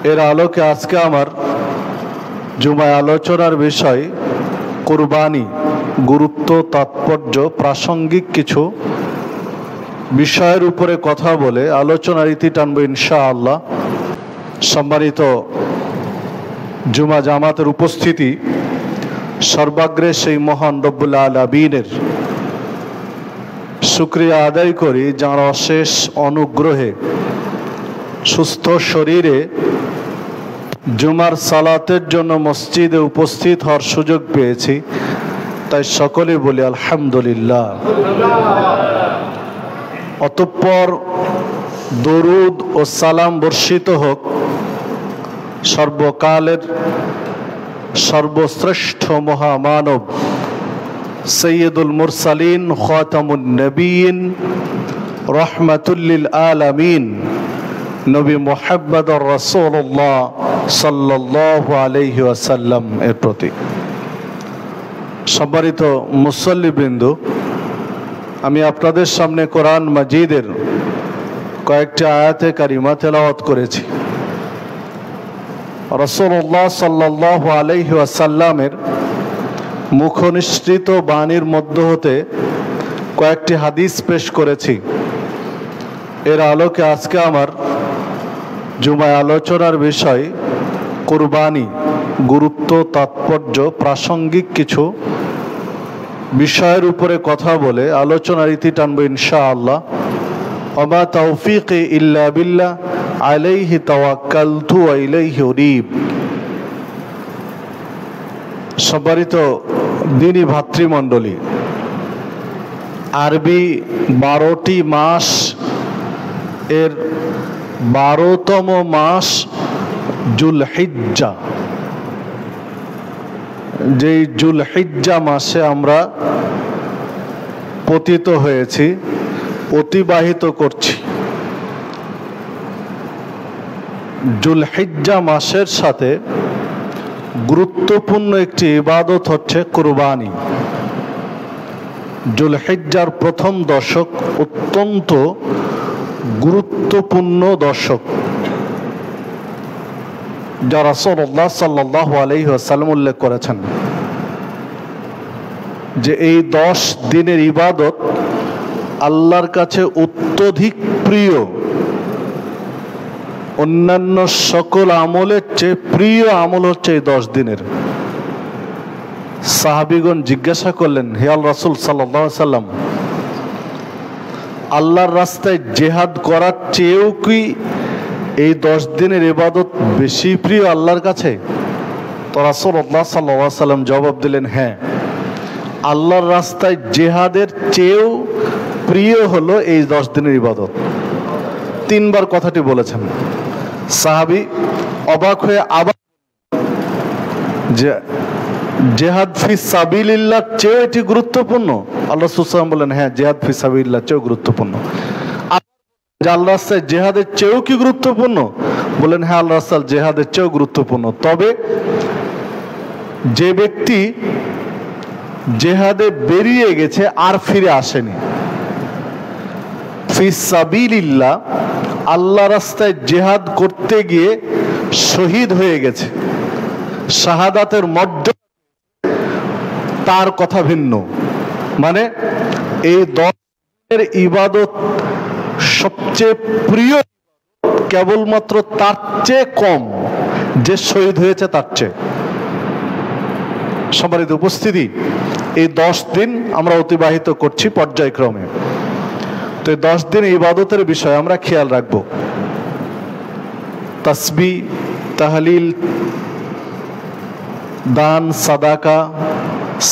এর আলোকে আজকে আমার জুমায় আলোচনার বিষয় কুরবানি, গুরুত্ব, তাৎপর্য, প্রাসঙ্গিক কিছু বিষয়ের উপরে কথা বলে আলোচনার ইতি টানব ইনশাআল্লাহ। সম্মানিত জুমা জামাতের উপস্থিতি, সর্বাগ্রে সেই মহান রব্বুল আলামিনের শুকরিয়া আদায় করি, যাঁর অশেষ অনুগ্রহে সুস্থ শরীরে জুমার সালাতের জন্য মসজিদে উপস্থিত হওয়ার সুযোগ পেয়েছি। তাই সকলে বলি আলহামদুলিল্লাহ। অতঃপর দরুদ ও সালাম বর্ষিত হোক সর্বকালের সর্বশ্রেষ্ঠ মহামানব সৈয়দুল মুরসালিন, খাতামুন নবীন, রহমাতুল লিল আলামিন নবী মুহাম্মদুর রাসূলুল্লাহ সাল্লাল্লাহু আলাইহি ওয়াসাল্লাম এর প্রতি। সম্মানিত মুসল্লিবৃন্দ, আমি আপনাদের সামনে কোরআন মাজিদের কয়েকটি আয়াতে কারিমা তেলাওয়াত করেছি। রাসূলুল্লাহ সাল্লাল্লাহু আলাইহি ওয়াসাল্লামের মুখনিসৃত বাণীর মধ্য হতে কয়েকটি হাদিস পেশ করেছি। এর আলোকে আজকে আমার জুমায় আলোচনার বিষয় কুরবানি, গুরুত্ব, তাৎপর্য, প্রাসঙ্গিক কিছু বিষয়ের উপরে কথা বলে আলোচনার ইতি টানব ইনশাআল্লাহ। ওমা তাওফীকি ইল্লা বিল্লাহ আলাইহি তাওয়াক্কালতু ওয়া ইলাইহি উনীব। সম্মানিত দিনী ভাতৃমণ্ডলী, আরবি 12টি মাস এর 12তম মাস জুলহিজ্জা। যেই জুলহিজ্জা মাসে আমরা পতিত হয়েছি, অতিবাহিত করছি। জুলহিজ্জা মাসের সাথে গুরুত্বপূর্ণ একটি ইবাদত হচ্ছে কুরবানি। জুলহিজ্জার প্রথম দশক অত্যন্ত গুরুত্বপূর্ণ দশক, যা রাসূলুল্লাহ সাল্লাল্লাহু আলাইহি ওয়াসাল্লাম উল্লেখ করেছেন যে এই 10 দিনের ইবাদত আল্লাহর কাছে অত্যধিক প্রিয়, অন্যান্য সকল আমলের চেয়ে প্রিয় আমল হচ্ছে এই 10 দিনের। সাহাবীগণ জিজ্ঞাসা করলেন, হে আল্লাহর রাসূল সাল্লাল্লাহু আলাইহি ওয়াসাল্লাম, আল্লাহর রাস্তায় জিহাদ করার চেয়েও কি এই 10 দিনের ইবাদত বেশি প্রিয় আল্লাহর কাছে? তো রাসূলুল্লাহ সাল্লাল্লাহু আলাইহি ওয়াসাল্লাম জবাব দিলেন, হ্যাঁ, আল্লাহর রাস্তায় জিহাদের চেয়েও প্রিয় হলো এই 10 দিনের ইবাদত। 3 বার কথাটি বলেছেন। সাহাবী অবাক হয়ে আবার যে জিহাদ ফি সাবিলিল্লাহ চেয়ে এটি গুরুত্বপূর্ণ? আল্লাহ রাসূল সাল্লাল্লাহু আলাইহি ওয়াসাল্লাম বলেন, হ্যাঁ, জিহাদ ফি সাবিলিল্লাহ চেয়েও গুরুত্বপূর্ণ। আল্লাহর রাস্তায় জিহাদের চেয়েও কি গুরুত্বপূর্ণ? বলেন, হ্যাঁ, আল্লাহর রাস্তায় জিহাদের চেয়েও গুরুত্বপূর্ণ। তবে যে ব্যক্তি জিহাদে বেরিয়ে গেছে আর ফিরে আসেনি, ফি সাবিলিল্লাহ আল্লাহ রাস্তায় জিহাদ করতে গিয়ে শহীদ হয়ে গেছে, শাহাদাতের মর্যাদা, তার কথা ভিন্ন। মানে এই 10 দিনের ইবাদত সবচেয়ে প্রিয় কেবলমাত্র তার চেয়ে কম যে শহীদ হয়েছে তার চেয়ে। সম্মানিত উপস্থিতি, এই 10 দিন আমরা অতিবাহিত করছি পর্যায়ক্রমে। তো এই 10 দিন ইবাদতের বিষয়ে আমরা খেয়াল রাখব। তাসবিহ, তাহলিল, দান, সাদাকা,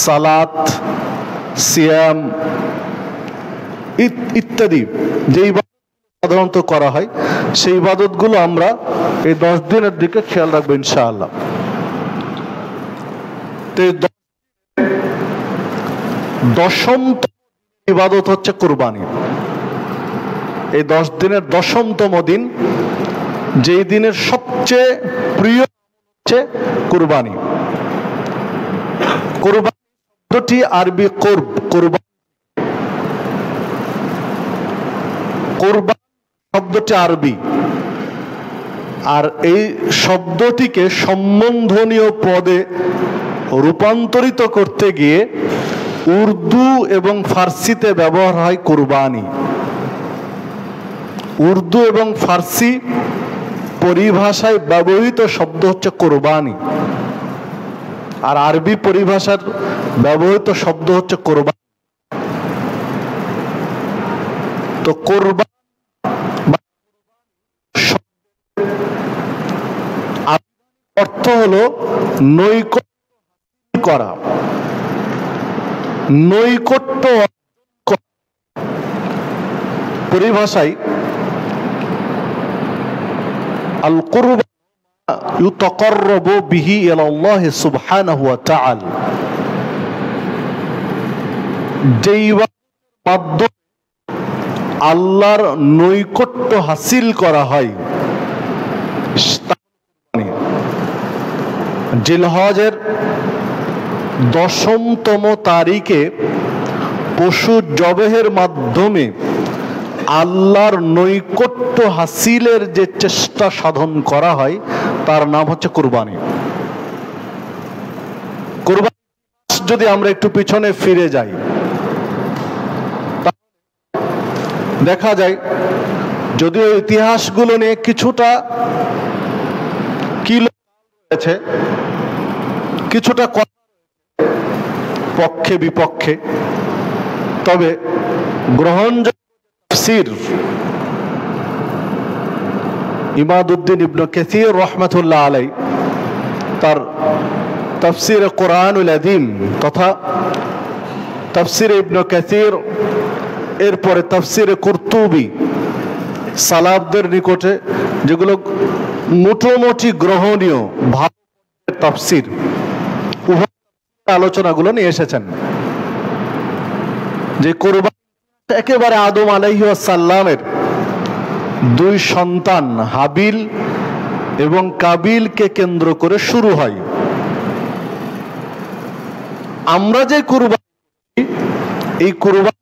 সালাত, সিয়াম ইত্যাদি যে ইবাদত সাধারণত করা হয়, সেই ইবাদতগুলো আমরা এই 10 দিনের দিকে খেয়াল রাখবো ইনশাআল্লাহ। তো দশম ইবাদত হচ্ছে কুরবানি। এই 10 দিনের 10তম দিন, যেই দিনের সবচেয়ে প্রিয় হচ্ছে কুরবানি। কুরবানি শব্দটি আরবি কুরব, কুরবান শব্দটি আরবি, আর এই শব্দটিকে সম্বোধনীয় পদে রূপান্তরিত করতে গিয়ে উর্দু এবং ফার্সিতে ব্যবহার হয় কুরবানি। উর্দু এবং ফার্সি পরিভাষায় ব্যবহৃত শব্দ হচ্ছে কোরবানি, আর আরবি পরিভাষার ব্যবহৃত শব্দ হচ্ছে কোরবানি। তো কোরবান অর্থ হলো নৈকট্য করা, নৈকট্য পরিভাষায় আল কুরবান ইউতাকাররাবু বিহি ইলাল্লাহ সুবহানাহু ওয়া তাআলা, যেই মাধ্যমে আল্লাহর নৈকট্য হাসিল করা হয়। জিলহজের 10তম তারিখে পশু জবেহের মাধ্যমে আল্লাহর নৈকট্য হাসিলের যে চেষ্টা সাধন করা হয় তার নাম হচ্ছে কুরবানি। কুরবানি যদি আমরা একটু পিছনে ফিরে যাই, দেখা যায় যদিও ইতিহাসগুলো নিয়ে কিছুটা কি রয়েছে, কিছুটা পক্ষে বিপক্ষে, তবে গ্রহণযোগ্য তাফসীর ইমাদউদ্দিন ইবনে কাসীর রাহমাতুল্লাহ আলাইহি তার তাফসীর কোরআনুল আযীম তথা তাফসীর ইবনে কাসীর, এরপরে তাফসীর কুরতুবী, সালাফদের নিকটে যেগুলো মোটামুটি গ্রহণীয় তাফসীর, আলোচনাগুলো নিয়ে এসেছেন যে কুরবানি একেবারে আদম আলাইহিস সালামের 2 সন্তান হাবিল এবং কাবিলকে কেন্দ্র করে শুরু হয়। আমরা যে কুরবানি, এই কুরবানি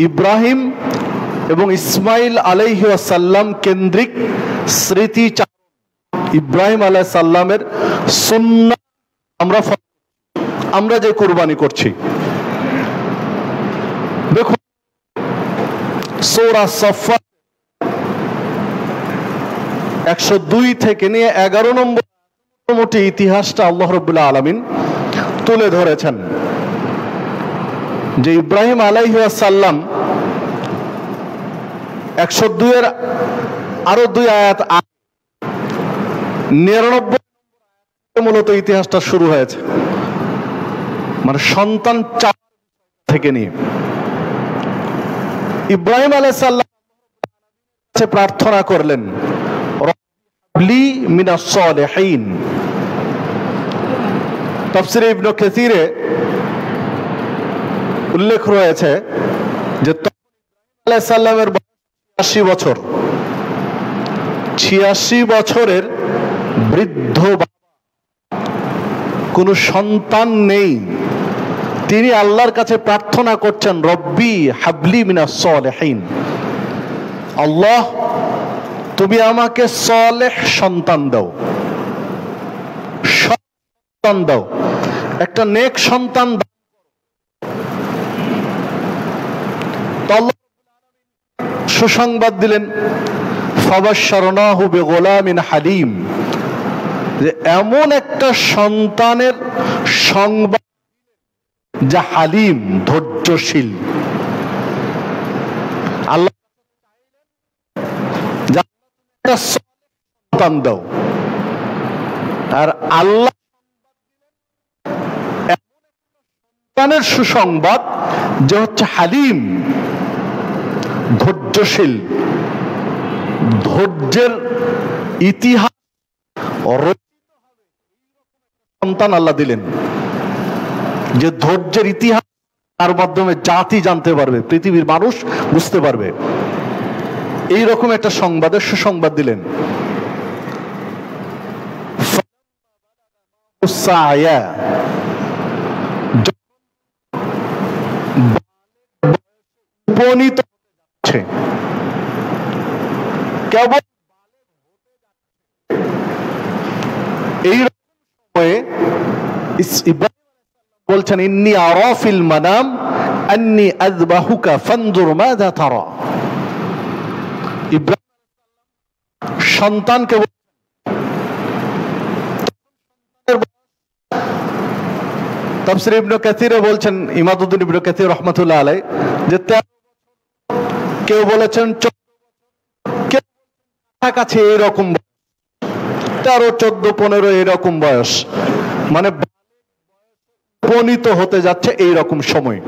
ইব্রাহিম এবং ইসমাইল আলাইহিস সালাম কেন্দ্রিক স্মৃতি, ইব্রাহিম আলাইহিস সালামের সুন্নাহ আমরা যে কুরবানি করছি। দেখুন সূরা সাফফাত 102 থেকে নিয়ে 11 নম্বর মোটামুটি ইতিহাসটা আল্লাহ রাব্বুল আলামিন তুলে ধরেছেন যে ইব্রাহিম আলাইহিস সালাম 102 এর আরো 2 আয়াত 99 মূলত ইতিহাসটা শুরু হয়েছে, মানে সন্তান থেকে নিয়ে ইব্রাহিম আলাইহিস সালাম প্রার্থনা করলেন রব্বি মিনাস সালিহিন। তাফসীরে ইবনে কাসীরে উল্লেখ রয়েছে যে ইব্রাহিম আলাইহিস সালামের 86 বছর, 86 বছরের বৃদ্ধ, কোন সন্তান নেই, তিনি আল্লাহর কাছে প্রার্থনা করছেন রব্বি হাবলি মিনাস সালিহিন, আল্লাহ তুমি আমাকে সালেহ সন্তান দাও, সন্তান দাও, একটা নেক সন্তান দাও। আল্লাহ সুসংবাদ দিলেন ফাবাশশারনাহু বিগুলামিন হালিম, যে এমন একটা সন্তানের সংবাদ যা হালিম, ধৈর্যশীল। আল্লাহ একটা সন্তান দাও, আর আল্লাহ সন্তানের সুসংবাদ যে হচ্ছে হালিম, ধৈর্যশীল। ধৈর্যের ইতিহাস সন্তান আল্লাহ দিলেন, যে ধৈর্যের ইতিহাস তার মাধ্যমে জাতি জানতে পারবে, পৃথিবীর মানুষ বুঝতে পারবে। এইরকম একটা সংবাদের সুসংবাদ দিলেন। উপনীত কেবল এই সময়ে বলছেন ইন্নী আরা ফিল মানাম আন্নী আযবাহুকা ফানজুর মাযা তারা। ইব্রাহিম সন্তানকে তাফসীর ইবনে কাসিরে বলছেন, ইমাদউদ্দিন ইবনে কাসির রাহমাতুল্লাহ আলাইহি, যে কেউ বলেছেন কেউ কাছে এরকম 13, 14, 15 এরকম বয়স, মানে উপনীত হতে যাচ্ছে এই রকম সময়।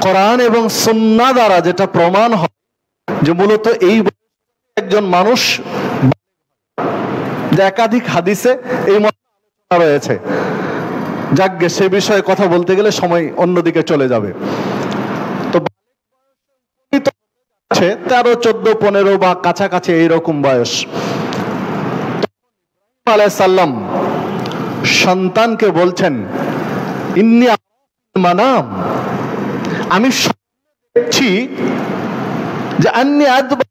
কোরআন এবং সুন্নাহ দ্বারা যেটা প্রমাণ হয় যে মূলত এই একজন মানুষ, যে একাধিক হাদিসে এই মত রয়েছে, যাকগে সে বিষয়ে কথা বলতে গেলে সময় অন্যদিকে চলে যাবে। তো 13, 14, 15 বা কাছাকাছি এইরকম বয়স। আলাইহিস সালাম সন্তানকে বলছেন ইন্নী মানাম, আমি দেখছি যে আন্নী আযবা,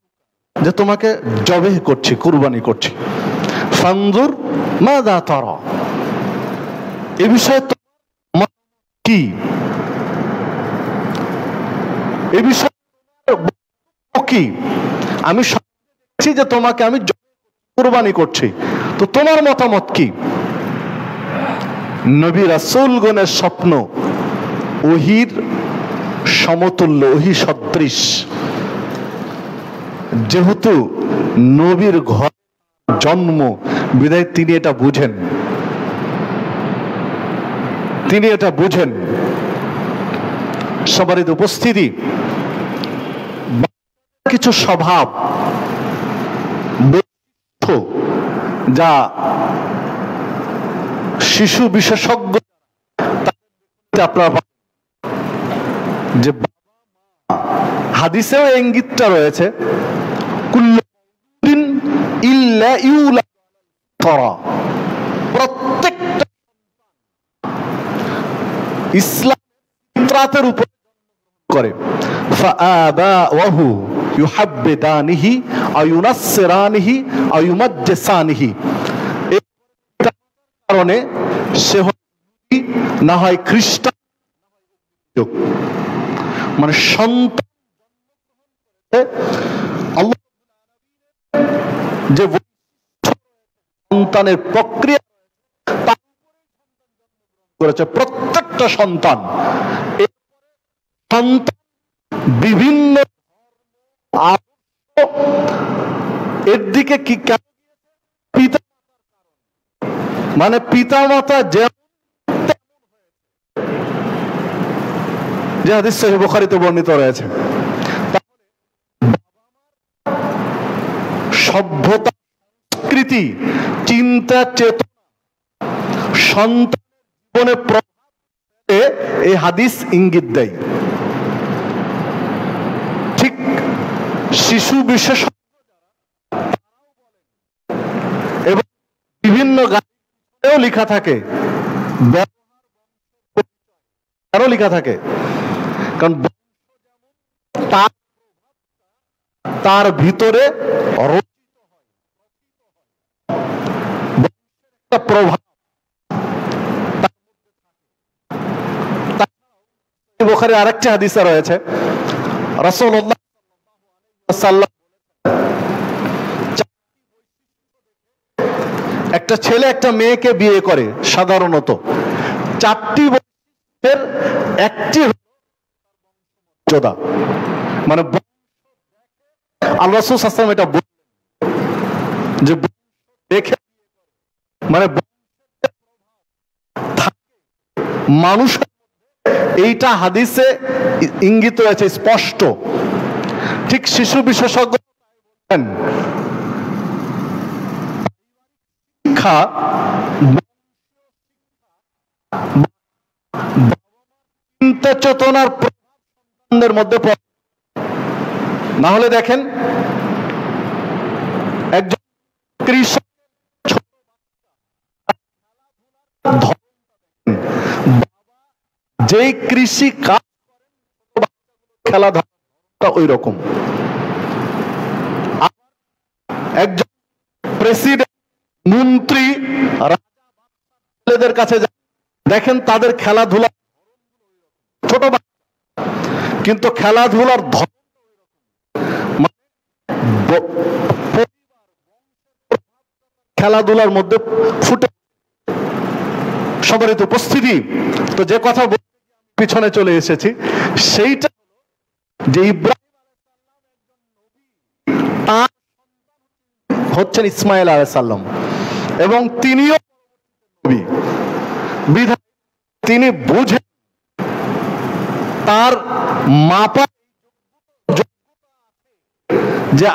যে তোমাকে জবেহ করছি, কুরবানি করছি। ফানজুর মাযা তারা, এই বিষয়ে কি, এই বিষয়ে কি, আমি দেখছি যে তোমাকে আমি কুরবানি করছি, তো তোমার মতামত কি? নবী রাসূলগণের স্বপ্ন ওহীর সমতুল্য, ওহী সদৃশ। যেহেতু নবীর ঘর জন্ম, বিধায় তিনি এটা বুঝেন, তিনি এটা বুঝেন। সবারই উপস্থিতি, কিছু স্বভাব যা শিশু বিশেষজ্ঞ আপনার, যে হাদিসেও ইঙ্গিতটা রয়েছে, কুল্লুন ইল্লা ইউলা তারা, প্রত্যেকটা ইসলাম ফিতরাতের উপর করে। ফাআবাওয়াহু ইউহাব্বিদানিহি আও ইউনাসসিরানিহি আও ইউমাজ্জিসানিহি, এই কারণে সে না হয় খ্রিস্টান, মানে সন্তান আল্লাহ যে সন্তানের প্রক্রিয়া করেছে, প্রত্যেকটা সন্তান বিভিন্ন এর দিকে কি, পিতা মানে পিতা মাতা যে হাদিস সহিহ বুখারীতে বর্ণিত রয়েছে, সভ্যতা, সংস্কৃতি, চিন্তা, চেতনা সন্তান জীবনে এই হাদিস ইঙ্গিত দেয়। ঠিক শিশু বিশেষ এবং বিভিন্ন গানেও লেখা থাকে, লেখা থাকে, কারণ তার ভিতরে প্রভাব। বুখারী আরেকটা হাদিসে রয়েছে, রাসূলুল্লাহ সাল্লাল্লাহু একটা ছেলে একটা মেয়েকে বিয়ে করে, সাধারণত 4টি বৈশিষ্ট্যের একটি মর্যাদা, মানে আল্লাহ রাসূল সাল্লাল্লাহু আলাইহি ওয়াসাল্লাম এটা যে দেখে, মানে মানুষ, এইটা হাদিসে ইঙ্গিত রয়েছে স্পষ্ট। ঠিক শিশু বিশেষজ্ঞ শিক্ষা চিন্তা চেতনার প্রভাবের মধ্যে, না হলে দেখেন একজন কৃষক যেই কৃষি কাজ, খেলাধুলা ওই রকম। একজন প্রেসিডেন্ট মন্ত্রী রাজাদের কাছে দেখেন তাদের খেলাধুলা ছোট, কিন্তু খেলাধুলার খেলাধুলার মধ্যে ফুটে সবারই তো উপস্থিতি। তো যে কথা পিছনে চলে এসেছি সেইটা যে ইব্রাহিম হচ্ছেন ইসমাইল আলাইহিস সালাম এবং তিনিও নবী, বিধান তিনি বুঝে তার মাপা যে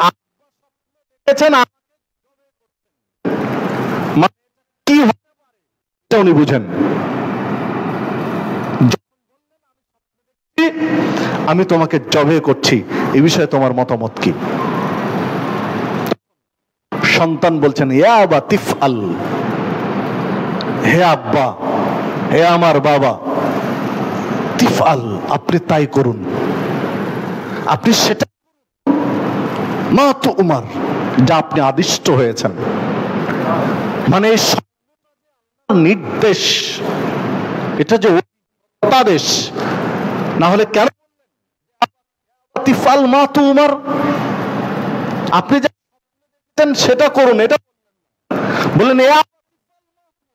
কি উনি বুঝেন। আমি তোমাকে জবে করছি, এই বিষয়ে তোমার মতামত কি? সন্তান বলছেন ইয়া আবা তিফআল, হে আব্বা, হে আমার বাবা, তিফআল, আপনি তাই করুন, আপনি সেটা মা তো উমার, যা আপনি আদিষ্ট হয়েছেন। মানে নির্দেশ, এটা যে আদেশ, না হলে কেন তিফআল মা তো উমার, আপনি যা সেটা করুন, এটা বললেন এ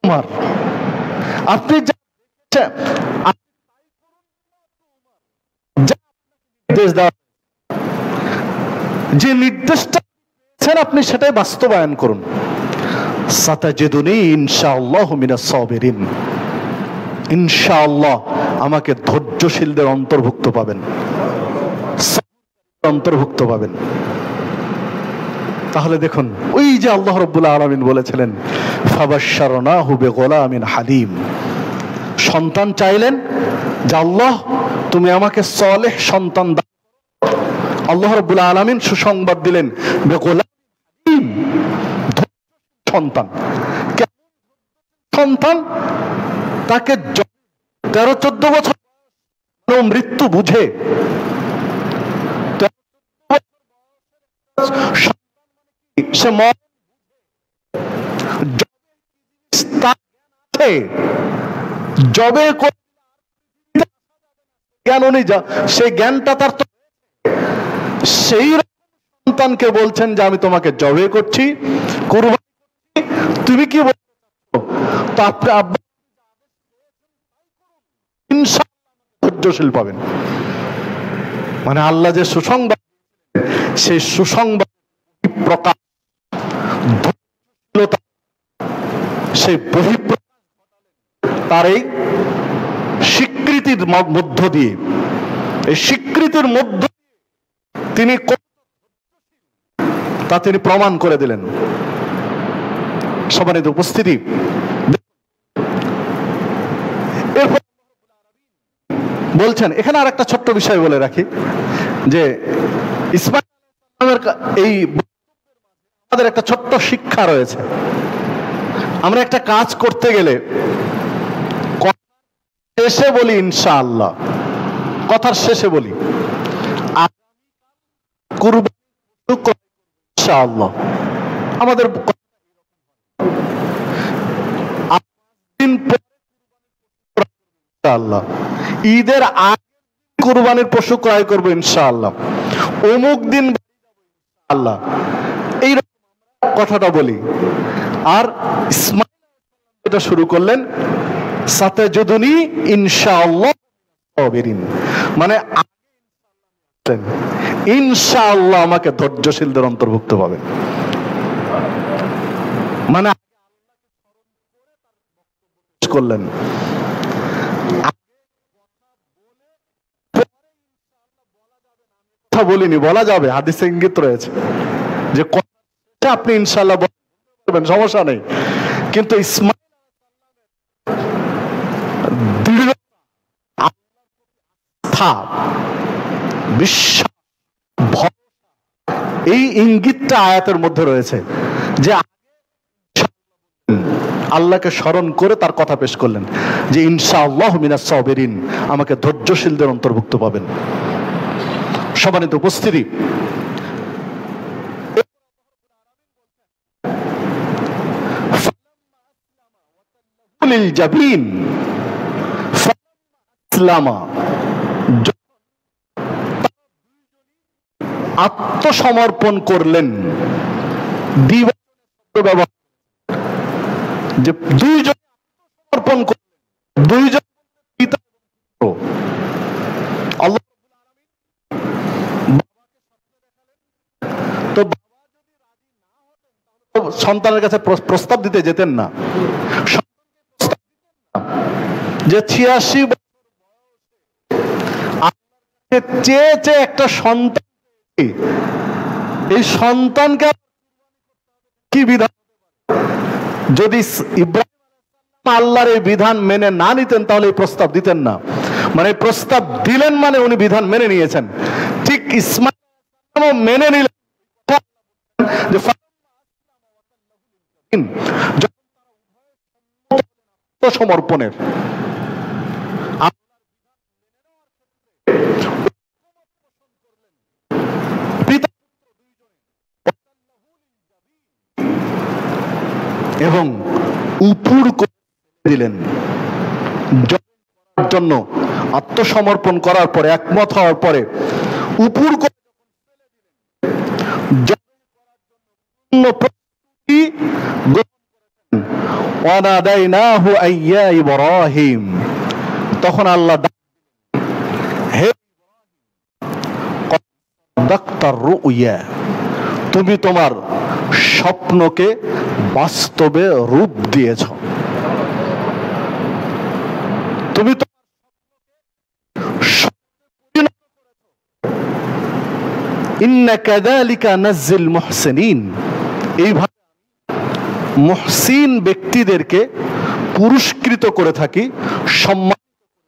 উমার, আপনি নির্দেশ দেওয়া, যে নির্দেশটা আপনি সেটাই বাস্তবায়ন করুন। সাতাজিদুনি ইনশাআল্লাহু মিনাস সাবিরিন, ইনশাআল্লাহ আমাকে ধৈর্যশীলদের অন্তর্ভুক্ত পাবেন, অন্তর্ভুক্ত পাবেন। তাহলে দেখুন ওই যে আল্লাহ রাব্বুল আলামিন বলেছিলেন ফাবাশশারনাহু বিগুলামিন হালিম, সন্তান চাইলেন যে আল্লাহ তুমি আমাকে সালেহ সন্তান দাও। আল্লাহ রাব্বুল আলামিন সুসংবাদ দিলেন বিগুলামিন হালিম, সন্তান। সন্তান তাকে 13-14 বছর মৃত্যু বুঝে, সে জবে জ্ঞান অনুযায়ী সেই জ্ঞানটা তার, সেই সন্তানকে বলছেন যে আমি তোমাকে জবে করছি, কুরবানি, তুমি কি বলছো? তো আপনি আব্বা ইনশাআল্লাহ ধৈর্যশীল পাবেন। মানে আল্লাহ যে সুসংবাদ, সেই সুসংবাদ প্রকাশ, সেই বহিঃপ্রকাশ তার এই স্বীকৃতির মধ্য দিয়ে, এই স্বীকৃতির মধ্য তিনি তা তিনি প্রমাণ করে দিলেন। সম্মানিত উপস্থিতি, এরপর বলছেন এখানে আর একটা ছোট্ট বিষয় বলে রাখি যে ইসমাইল এই আমাদের একটা ছোট্ট শিক্ষা রয়েছে। আমরা একটা কাজ করতে গেলে শেষে বলি ইনশাআল্লাহ, কথার শেষে বলি ইনশাআল্লাহ। আমাদের ঈদের আগে কুরবানির পশু ক্রয় করবো ইনশাআল্লাহ, অমুক দিন আল্লাহ, এই কথাটা বলি। আর ইসমাইল এটা শুরু করলেন সাতাজিদুনি ইনশাআল্লাহ সাবিরিন, মানে ইনশাআল্লাহ আমাকে ধৈর্যশীলদের অন্তর্ভুক্ত পাবে। মানে করলেন কথা বলিনি, বলা যাবে, হাদিসে ইঙ্গিত রয়েছে যে আপনি ইনশাআল্লাহ বলবেন, সমস্যা নেই, কিন্তু ইসমাইল বিশ্বাস, এই ইঙ্গিতটা আয়াতের মধ্যে রয়েছে যে আল্লাহকে স্মরণ করে তার কথা পেশ করলেন যে ইনশাআল্লাহু মিনাস সাবিরিন, আমাকে ধৈর্যশীলদের অন্তর্ভুক্ত পাবেন। সম্মানিত উপস্থিতি, লিল জাবিন ফাসলামা, আত্মসমর্পণ করলেন। যে দুইজন সমর্পণ করলেন, দুইজন পিতা আল্লাহ। তো সন্তানের কাছে প্রস্তাব দিতে যেতেন না, যে 86 চেয়ে চেয়ে একটা সন্তান, এই সন্তানকে কি বিধান, যদি ইব্রাহিম আল্লাহর এই বিধান মেনে না নিতেন তাহলে এই প্রস্তাব দিতেন না। মানে প্রস্তাব দিলেন মানে উনি বিধান মেনে নিয়েছেন। ঠিক ইসমাঈল মেনে নিলেন যে সমর্পণের এবং উপর করে দিলেন জন্য আত্মসমর্পণ করার পরে, একমত হওয়ার পরে উপর করে তখন আল্লাহ, হে তুমি তোমার স্বপ্নকে বাস্তবে রূপ দিয়েছ, তুমি তো ইন্না কাযালিকা নাজ্জিল মুহসিনিন, এইভাবে মুহসিন ব্যক্তিদেরকে পুরস্কৃত করে থাকি, সম্মান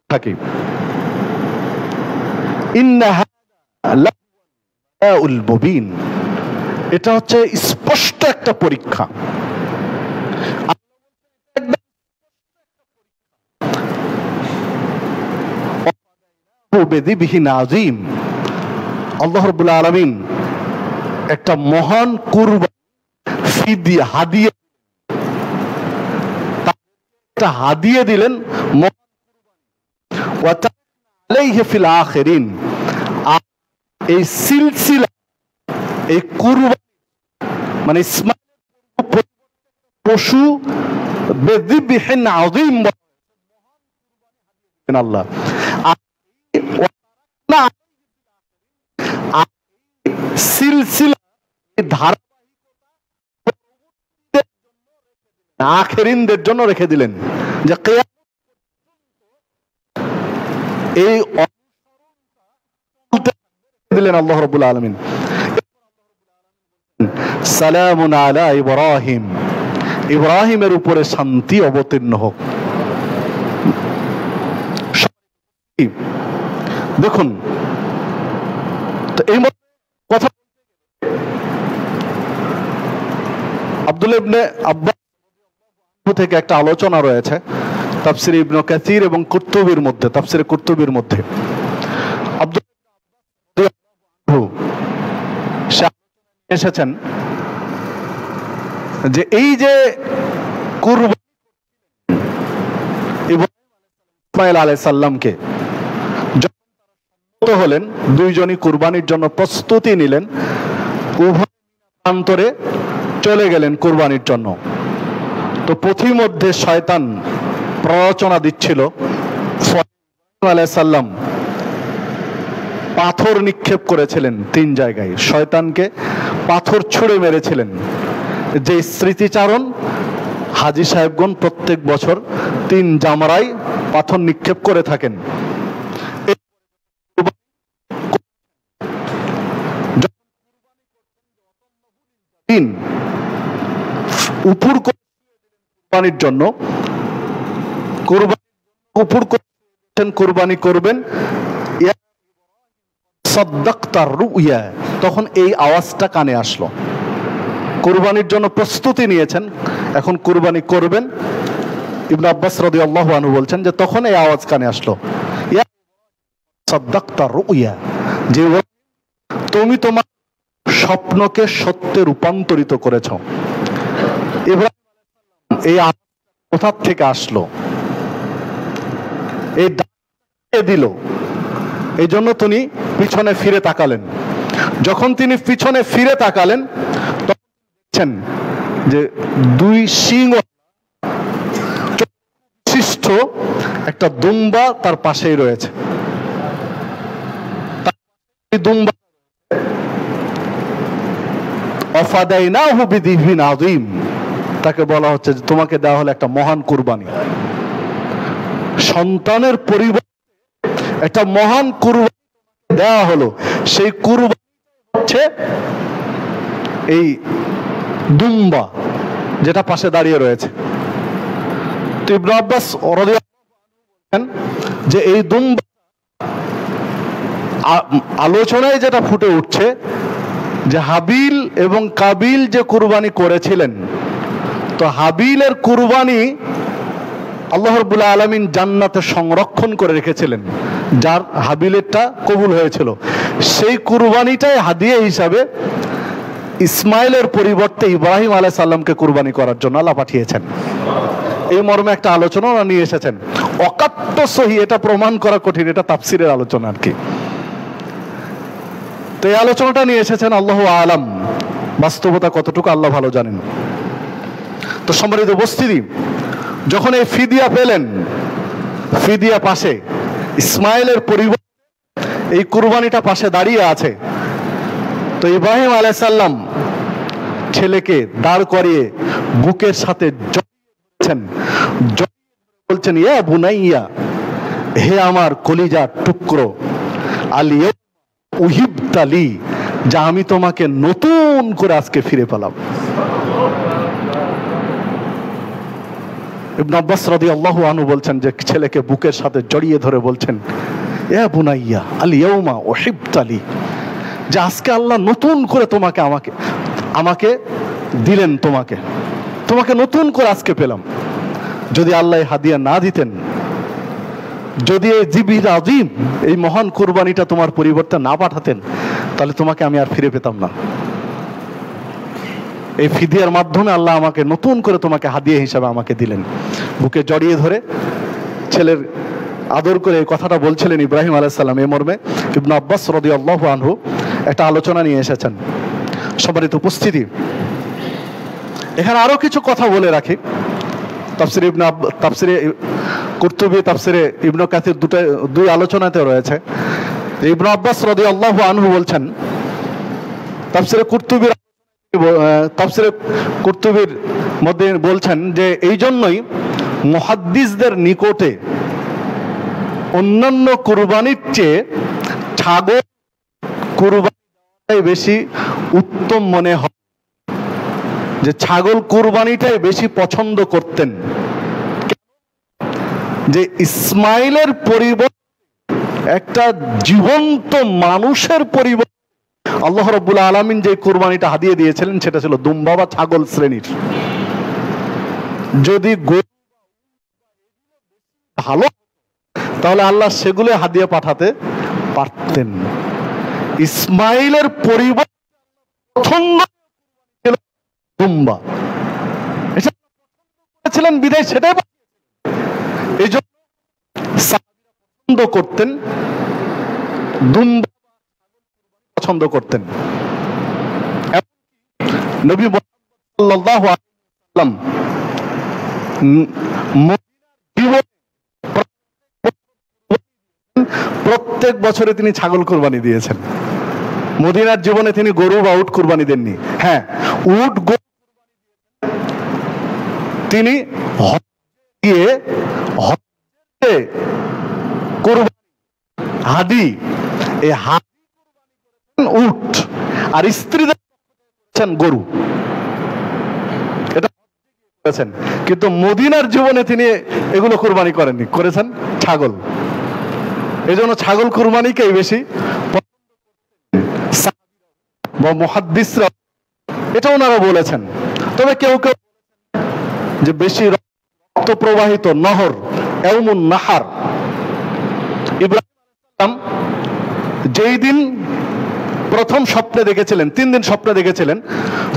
থাকি। ইন্নাহা লাউল মুবিন, এটা হচ্ছে স্পষ্ট একটা পরীক্ষা। আল্লাহ রাব্বুল আলামিন একটা মহান কুরবানি, ফিদিয়া, হাদিয়া, একটা হাদিয়া দিলেন। ওয়া আলাইহি ফিল আখিরিন, এই সিলসিলা, এই কুরবানি মানে ইসমাঈল পশু বিযিবহিন আযীম আল্লাহ সিলসিলা ধারাবাহিকতা আখিরিনদের জন্য রেখে দিলেন, যে কিয়ামত এই দিলেন আল্লাহ রাব্বুল আলামিন। সালামুন আলা ইব্রাহিম, ইব্রাহিমের উপরে শান্তি অবতীর্ণ হোক। দেখুন তো এই কথা আব্দুল্লাহ ইবনে আব্বাস থেকে একটা আলোচনা রয়েছে তাফসীর ইবনে কাসীর এবং কুরতুবীর মধ্যে, তাফসীর কুরতুবীর মধ্যে। এসেছেন যে এই যে কুরবানি ইসমাঈল আলাইহিস সালামকে যখন হলেন, দুইজনই কুরবানির জন্য প্রস্তুতি নিলেন, উভয় প্রান্তরে চলে গেলেন কুরবানির জন্য। তো পথিমধ্যে শয়তান প্ররোচনা দিচ্ছিল, আলাইহিস সালাম পাথর নিক্ষেপ করেছিলেন 3 জায়গায়, শয়তানকে পাথর ছুঁড়ে মেরেছিলেন। যে স্মৃতিচারণ হাজী সাহেবগণ প্রত্যেক বছর 3 জামরায় পাথর নিক্ষেপ করে থাকেন। উপর কুরবানির জন্য কুরবানি করবেন, সাদ্দাকতা রুইয়া, তখন এই আওয়াজটা কানে আসলো। কুরবানির জন্য প্রস্তুতি নিয়েছেন, এখন কুরবানি করবেন। ইবনে আব্বাস রাদিয়াল্লাহু আনহু বলছেন যে তখন এই আওয়াজ কানে আসলো, ইয়া সাদ্দাকতা রুইয়া, যে তুমি তোমার স্বপ্নকে সত্যে রূপান্তরিত করেছ। ইব্রাহিম এই কোথার থেকে আসলো, এই দিল, এই জন্য তিনি পিছনে ফিরে তাকালেন। যখন তিনি পিছনে ফিরে তাকালেন তখন দেখছেন যে দুই সিংহ বিশিষ্ট একটা দুম্বা তার পাশেই রয়েছে। দুম্বা অফাদাইনাহু বিদিবিন আযীম, তাকে বলা হচ্ছে যে তোমাকে দেওয়া হলো একটা মহান কুরবানি। সন্তানের পরিবর্তে একটা মহান কুরবানি দেওয়া হলো, সেই কুরবানি হচ্ছে এই দুম্বা যেটা পাশে দাঁড়িয়ে রয়েছে। তো ইবনে আব্বাস রাদিয়াল্লাহু আনহু যে এই দুম্বা আলোচনায় যেটা ফুটে উঠছে যে হাবিল এবং কাবিল যে কুরবানি করেছিলেন, তো হাবিলের কুরবানি আল্লাহ রাব্বুল আলামিন জান্নাতে সংরক্ষণ করে রেখেছিলেন, যার হাবিলেরটা কবুল হয়েছিল। সেই কুরবানিটাই হাদিয়া হিসাবে ইসমাইলের পরিবর্তে ইব্রাহিম আলাইহিস সালামকে কুরবানি করার জন্য আল্লাহ পাঠিয়েছেন। এই মর্মে একটা আলোচনা ওরা নিয়ে এসেছেন। অকাট্য সহি, এটা প্রমাণ করা কঠিন, এটা তাফসিরের আলোচনা আর কি। তো এই আলোচনাটা নিয়ে এসেছেন, আল্লাহু আলাম বাস্তবতা কতটুকু আল্লাহ ভালো জানেন। তো সম্মানিত উপস্থিতি, যখন এই ফিদিয়া পেলেন, ফিদিয়া পাশে ইসমাইলের পরিবর্তে এই কুরবানিটা পাশে দাঁড়িয়ে আছে, তো ইব্রাহিম আলাইহিস সালাম ছেলেকে দাঁড় করিয়ে বুকের সাথে বলছেন, ইয়া বুনাইয়া, হে আমার কলিজার টুকরো, আলিয়া উহিবতালি, যা আমি তোমাকে নতুন করে আজকে ফিরে পেলাম। ইবনে আব্বাস রাদিয়াল্লাহু আনহু বলছেন যে ছেলেকে বুকের সাথে জড়িয়ে ধরে বলছেন, ইয়া বুনাইয়া আল ইয়াউমা উহিবতালি, যে আজকে আল্লাহ নতুন করে তোমাকে আমাকে দিলেন, তোমাকে নতুন করে আজকে পেলাম। যদি আল্লাহ হাদিয়া না দিতেন, যদি এই জিবির আযীম, এই মহান কুরবানিটা তোমার পরিবর্তে না পাঠাতেন, তাহলে তোমাকে আমি আর ফিরে পেতাম না। এই ফিদিয়ার মাধ্যমে আল্লাহ আমাকে নতুন করে তোমাকে হাদিয়া হিসাবে আমাকে দিলেন। বুকে জড়িয়ে ধরে ছেলের আদর করে এই কথাটা বলছিলেন ইব্রাহিম আলাইহিস সালাম। এই মর্মে ইবনে আব্বাস রাদিয়াল্লাহু আনহু একটা আলোচনা নিয়ে এসেছেন। সম্মানিত উপস্থিতি, এখানে আরো কিছু কথা বলে রাখি। তাফসিরে কুরতুবী, তাফসিরে ইবনে কাসির দুই আলোচনাতে রয়েছে। ইবনে আব্বাস রাদিয়াল্লাহু আনহু বলছেন, তাফসিরে কুরতুবীর মধ্যে বলছেন যে এই জন্যই মুহাদ্দিসদের নিকটে অন্যান্য কুরবানির চেয়ে ছাগল কুরবানিটাই বেশি উত্তম মনে হয়, যে ছাগল কুরবানিটাই বেশি পছন্দ করতেন। যে ইসমাইলের পরিবর্তে একটা জীবন্ত মানুষের পরিবর্তে আল্লাহ রাব্বুল আলামিন যে কুরবানিটা হাদিয়া দিয়েছিলেন সেটা ছিল দুম্বা বা ছাগল শ্রেণীর। যদি ভালো তাহলে আল্লাহ সেগুলো হাদিয়া পাঠাতে পারতেন। ইসমাইলের পরিবর্তে দুম্বা ছিলেন বিদায়, সেটাই এই জন্য পছন্দ করতেন, দুম্বা পছন্দ করতেন। নবী সাল্লাল্লাহু আলাইহি ওয়াসাল্লাম প্রত্যেক বছরে তিনি ছাগল কুরবানি দিয়েছেন। মদিনার জীবনে তিনি গরু বা উট কুরবানি দেননি। হ্যাঁ, উট তিনি হাদি, এই উট, আর স্ত্রীদের গরু, এটা করেছেন। কিন্তু মদিনার জীবনে তিনি এগুলো কুরবানি করেননি, করেছেন ছাগল। এই জন্য ছাগল কুরবানিকেই বেশি মুহাদ্দিসরা এটা ওনারা বলেছেন। তবে কেউ কেউ যে বেশি রক্ত প্রবাহিত নহর, ইয়াউমুন নাহার, ইব্রাহিম যেই দিন প্রথম স্বপ্নে দেখেছিলেন, 3 দিন স্বপ্নে দেখেছিলেন,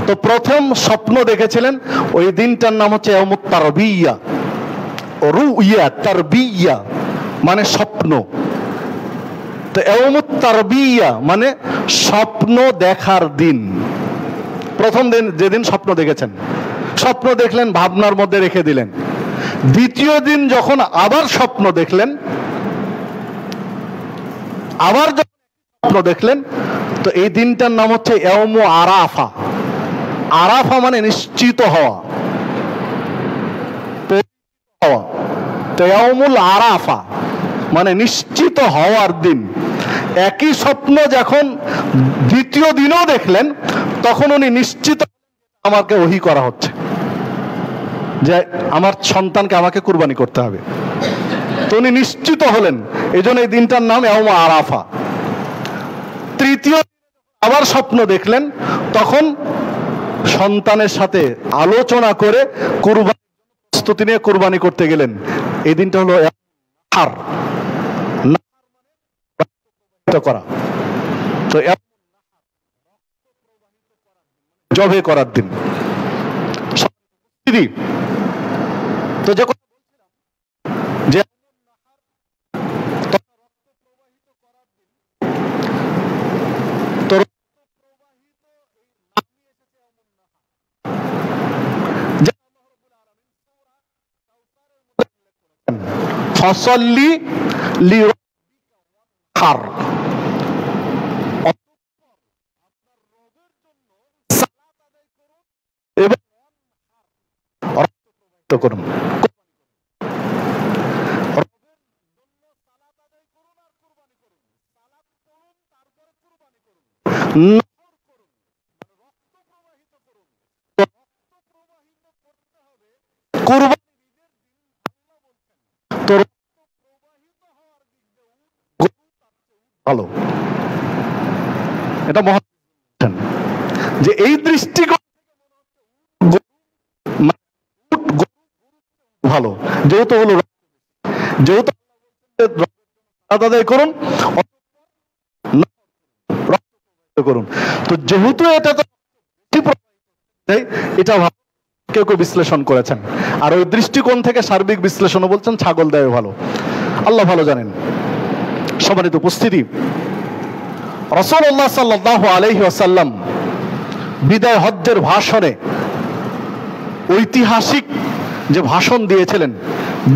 তো প্রথম স্বপ্ন দেখেছিলেন ওই দিনটার নাম হচ্ছে ইয়াউমুত তারবিয়া, রুইয়া তারবিয়া মানে স্বপ্ন, তো ইয়াউমুত তারবিয়া মানে স্বপ্ন দেখার দিন। প্রথম দিন যেদিন স্বপ্ন দেখেছেন, স্বপ্ন দেখলেন, ভাবনার মধ্যে রেখে দিলেন। দ্বিতীয় দিন যখন আবার স্বপ্ন দেখলেন, আবার যখন স্বপ্ন দেখলেন, তো এই দিনটার নাম হচ্ছে ইয়াউমু আরাফা। আরাফা মানে নিশ্চিত হওয়া, তো ইয়াউমুল আরাফা মানে নিশ্চিত হওয়ার দিন। একই স্বপ্ন যখন দ্বিতীয় দিনও দেখলেন, তখন উনি নিশ্চিত আমাকে ওহী করা হচ্ছে যে আমার সন্তানকে আমাকে কুরবানি করতে হবে। তো উনি নিশ্চিত হলেন, এই জন্য এই দিনটার নাম ইয়াউমু আরাফা। তৃতীয় আবার স্বপ্ন দেখলেন, তখন সন্তানের সাথে আলোচনা করে কুরবানি প্রস্তুতি নিয়ে কুরবানি করতে গেলেন। এই দিনটা হলো করা, তো জবে করার দিন। তো যখন যে ফসল্লি লিরাব্বিকার, করুন। ভালো, এটা যে এই দৃষ্টিকোণ ভালো, যেহেতু হলো যেহেতু আদায় করুন করুন, তো যেহেতু এটা এটা কেউ কেউ বিশ্লেষণ করেছেন, আর ওই দৃষ্টিকোণ থেকে সার্বিক বিশ্লেষণও বলছেন ছাগল দেয় ভালো। আল্লাহ ভালো জানেন। সম্মানিত উপস্থিতি, রাসূলুল্লাহ সাল্লাল্লাহু আলাইহি ওয়াসাল্লাম বিদায় হজ্জের ভাষণে ঐতিহাসিক যে ভাষণ দিয়েছিলেন,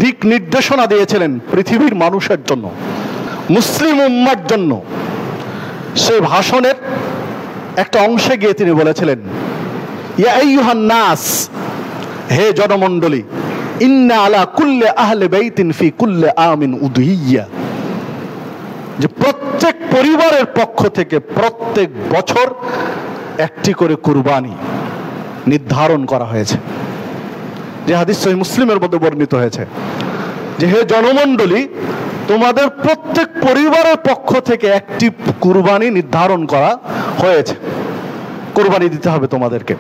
দিক নির্দেশনা দিয়েছিলেন পৃথিবীর মানুষের জন্য, মুসলিম উম্মার জন্য, সেই ভাষণের একটা অংশে গিয়ে তিনি বলেছিলেন, ইয়া আইয়ুহান নাস, হে জনমণ্ডলী, ইন্না আলা কুল্লি আহলি বাইতিন ফি কুল্লি আমিন উদহিয়া, যে প্রত্যেক পরিবারের পক্ষ থেকে প্রত্যেক বছর একটি করে কুরবানি নির্ধারণ করা হয়েছে। যে হাদিস সহিহ মুসলিমের মধ্যে বর্ণিত হয়েছে যে হে জনমণ্ডলী, তোমাদের প্রত্যেক পরিবারের পক্ষ থেকে একটি কুরবানি নির্ধারণ করা হয়েছে, কুরবানি দিতে হবে তোমাদেরকে।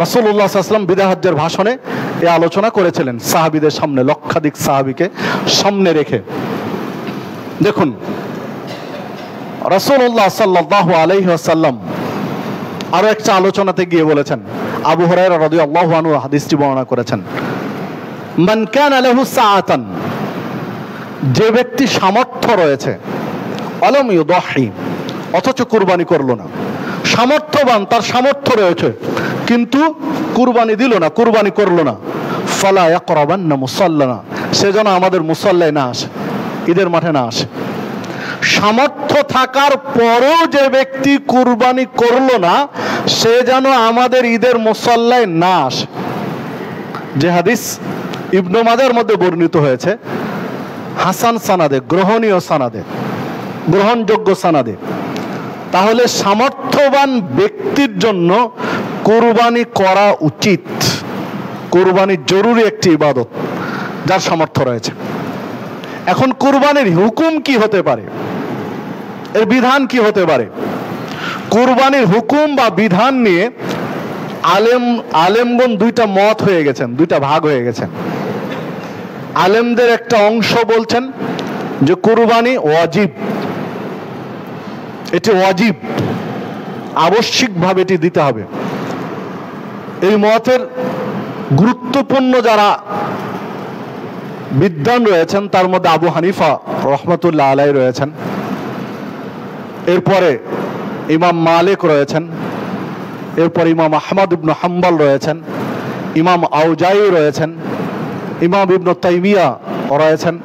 রাসূলুল্লাহ সাল্লাল্লাহু আলাইহি ওয়াসাল্লাম বিদায় হজ্জের ভাষণে এই আলোচনা করেছিলেন সাহাবীদের সামনে, লক্ষাধিক সাহাবীকে সামনে রেখে। দেখুন, রাসূলুল্লাহ সাল্লাল্লাহু আলাইহি ওয়াসাল্লাম আরো একটা আলোচনাতে গিয়ে বলেছেন, আবু হুরায়রা রাদিয়াল্লাহু আনহু হাদিসটি বর্ণনা করেছেন, মান কানা লাহু সাআতান, যে ব্যক্তি সামর্থ্য রয়েছে, আলাম ইউদাহি, অথচ কুরবানি করলো না, সামর্থ্যবান, তার সামর্থ্য রয়েছে কিন্তু কুরবানি দিল না, কুরবানি করলো না, ফালা ইয়াকরাবান্না মুসাল্লানা, সে যেন আমাদের মুসাল্লায় না আসে, ঈদের মাঠে না আসে। সামর্থ্য থাকার পরেও যে ব্যক্তি কুরবানি করলো না, সে যেন আমাদের ঈদের মুসাল্লায় না আসে। যে হাদিস ইবনে মাজার মধ্যে বর্ণিত হয়েছে হাসান সানাদে, গ্রহণীয় সানাদে, গ্রহণযোগ্য সানাদে। তাহলে সামর্থ্যবান ব্যক্তির জন্য কুরবানি করা উচিত। কুরবানি জরুরি একটি ইবাদত, যার সামর্থ্য রয়েছে। এখন কুরবানির হুকুম কি হতে পারে, এর বিধান কি হতে পারে? কুরবানির হুকুম বা বিধান নিয়ে আলেমগণ দুইটা মত হয়ে গেছেন, দুইটা ভাগ হয়ে গেছেন। আলেমদের একটা অংশ বলছেন যে কুরবানি ওয়াজিব, এটি ওয়াজিব, আবশ্যিকভাবে এটি দিতে হবে। এই মতের গুরুত্বপূর্ণ যারা বিদ্বান রয়েছেন, তার মধ্যে আবু হানিফা রহমতুল্লাহ আলাই রয়েছেন, এরপরে ইমাম মালিক রয়েছেন, এরপর ইমাম আহমদ ইবনে হাম্বল রয়েছেন, ইমাম আউজাই রয়েছেন, ইমাম ইবনে তাইমিয়া রয়েছেন।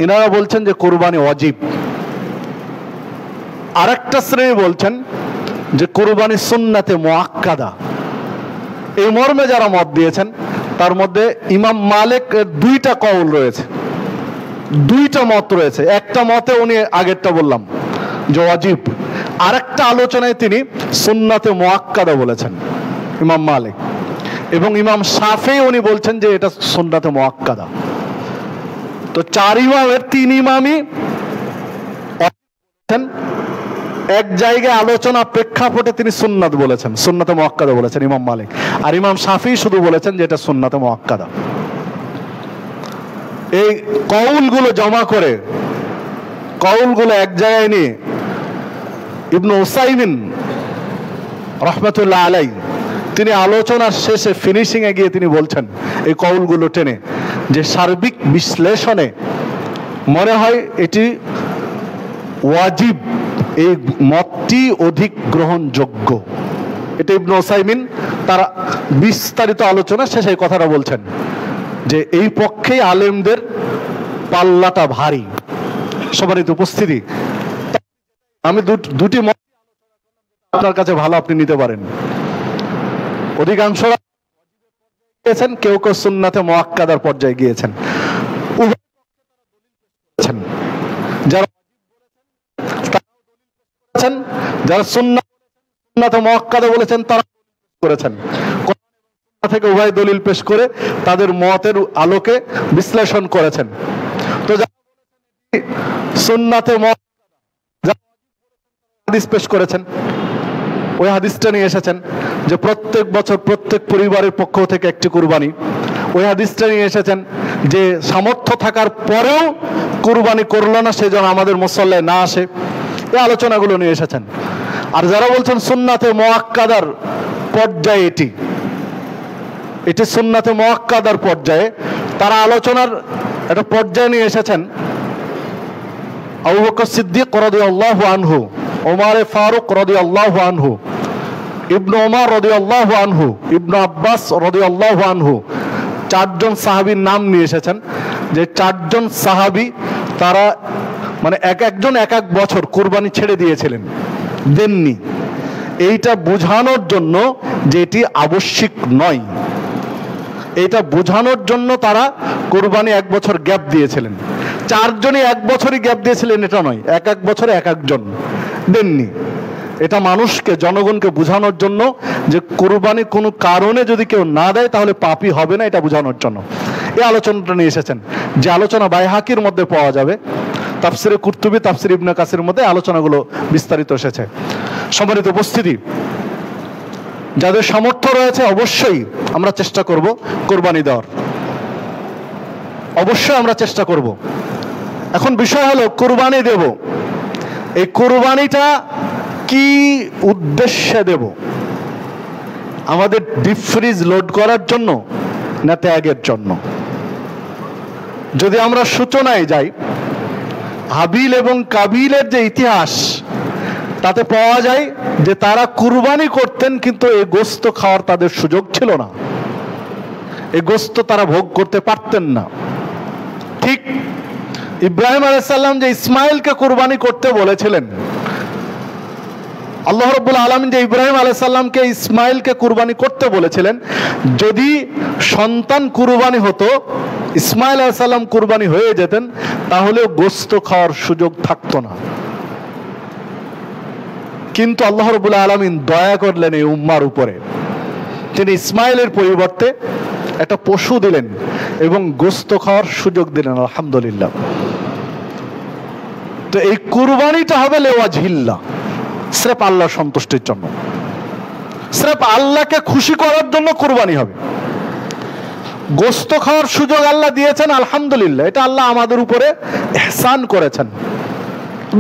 ইনারা বলছেন যে কুরবানি ওয়াজিব। আরেকটা শ্রেণী বলছেন যে কুরবানি সুন্নাতে মুআক্কাদা। এই মর্মে যারা মত দিয়েছেন তার মধ্যে ইমাম মালিকের দুইটা কওল রয়েছে, দুইটা মত রয়েছে। একটা মতে উনি আগেরটা বললাম যে ওয়াজিব, আরেকটা আলোচনায় তিনি সুন্নাতে মুআক্কাদা বলেছেন ইমাম মালিক, এবং ইমাম শাফেঈ উনি বলছেন যে এটা সুন্নাতে মুআক্কাদা। তো চার ইমামের তিন ইমামই এক জায়গায় আলোচনা প্রেক্ষাপটে তিনি সুন্নাত বলেছেন, সুন্নাতে মুআক্কাদা বলেছেন ইমাম মালিক, আর ইমাম শাফিঈ শুধু বলেছেন যে এটা সুন্নাতে মুআক্কাদা। এই কওলগুলো জমা করে, কওলগুলো এক জায়গায় নিয়ে ইবনে উসাইমিন রহমতুল্লাহ আলাই তিনি আলোচনার শেষে ফিনিশিং এ গিয়ে তিনি বলছেন এই কওলগুলো টেনে যে সার্বিক বিশ্লেষণে মনে হয় এটি ওয়াজিব, এই মতটি অধিক গ্রহণযোগ্য। এটা ইবনে উসাইমিন তার বিস্তারিত আলোচনা শেষে এই কথাটা বলছেন যে এই পক্ষেই আলেমদের পাল্লাটা ভারী। সম্মানিত উপস্থিতি, আমি দুটি মত আপনার কাছে ভালো আপনি নিতে পারেন। অধিকাংশরা গিয়েছেন, কেউ কেউ সুন্নাতে মুআক্কাদার পর্যায়ে গিয়েছেন। যারা সুন্নাতে মুআক্কাদা বলেছেন তারা করেছেন থেকে উভয় দলিল পেশ করে তাদের মতের আলোকে বিশ্লেষণ করেছেন। তো সুন্নাতে হাদিস পেশ করেছেন, ওই হাদিসটা নিয়ে এসেছেন যে প্রত্যেক বছর প্রত্যেক পরিবারের পক্ষ থেকে একটি কুরবানি। ওই হাদিসটা নিয়ে এসেছেন যে সামর্থ্য থাকার পরেও কুরবানি করলো না, সেজন্য আমাদের মুসল্লায় না আসে। এই আলোচনাগুলো নিয়ে এসেছেন। আর যারা বলছেন সুন্নাতে মুআক্কাদার পর্যায়ে এটি সুন্নাতে মুআক্কাদার পর্যায়ে, তারা আলোচনার একটা পর্যায়ে নিয়ে এসেছেন আবু বকর সিদ্দিক রাদিয়াল্লাহু আনহু, ওমর ফারুক রাদিয়াল্লাহু আনহু, ইবনে ওমর রাদিয়াল্লাহু আনহু, ইবনে আব্বাস রাদিয়াল্লাহু আনহু, চারজন সাহাবীর নাম নিয়ে এসেছেন যে চারজন সাহাবী তারা মানে একজন এক বছর কুরবানি ছেড়ে দিয়েছিলেন, দেননি। এইটা বোঝানোর জন্য যে এটি আবশ্যিক নয়, এটা বোঝানোর জন্য তারা কুরবানি এক বছর গ্যাপ দিয়েছিলেন। চারজনই এক বছরই গ্যাপ দিয়েছিলেন এটা নয়, এক বছরে এক একজন দেননি। এটা মানুষকে, জনগণকে বোঝানোর জন্য যে কুরবানি কোনো কারণে যদি কেউ না দেয় তাহলে পাপী হবে না, এটা বোঝানোর জন্য এই আলোচনাটা নিয়ে এসেছেন। যে আলোচনা বাইহাকির মধ্যে পাওয়া যাবে, তাফসিরে কুরতুবী, তাফসির ইবনে কাসির মধ্যে আলোচনাগুলো বিস্তারিত এসেছে। সম্মানিত উপস্থিতি, যাদের সামর্থ্য রয়েছে অবশ্যই আমরা চেষ্টা করব কুরবানি দেওয়ার, অবশ্যই আমরা চেষ্টা করব। এখন বিষয় হলো কুরবানি দেব, এই কুরবানিটা কি উদ্দেশ্যে দেব? আমাদের ডিপ ফ্রিজ লোড করার জন্য না ত্যাগের জন্য? যদি আমরা সূচনায় যাই, হাবিল এবং কাবিলের যে ইতিহাস তাতে পাওয়া যায় যে তারা কুরবানি করতেন কিন্তু এই গোশত খাওয়ার তাদের সুযোগ ছিল না, এই গোশত তারা ভোগ করতে পারতেন না। ঠিক ইব্রাহিম আলাইহিস সালাম যে ইসমাইলকে কুরবানি করতে বলেছিলেন, আল্লাহ রাব্বুল আলামিন যে ইব্রাহিম আলাইহিস সালামকে ইসমাইলকে কুরবানি করতে বলেছিলেন, যদি সন্তান কুরবানি হতো, ইসমাইল আলাইহিস সালাম কুরবানি হয়ে যেতেন, তাহলে গোশত খাওয়ার সুযোগ থাকতো না। কিন্তু আল্লাহ রাব্বুল আলামিন দয়া করলেন এই উম্মার উপরে, তিনি ইসমাইলের পরিবর্তে একটা পশু দিলেন এবং গোশত খাওয়ার সুযোগ দিলেন। আলহামদুলিল্লাহ। তো এই কুরবানিটা হবে লিওয়াজহিল্লাহ, স্রেফ আল্লাহর সন্তুষ্টির জন্য, স্রেফ আল্লাহকে খুশি করার জন্য কুরবানি হবে। গোশত খাওয়ার সুযোগ আল্লাহ দিয়েছেন, আলহামদুলিল্লাহ, এটা আল্লাহ আমাদের উপরে ইহসান করেছেন,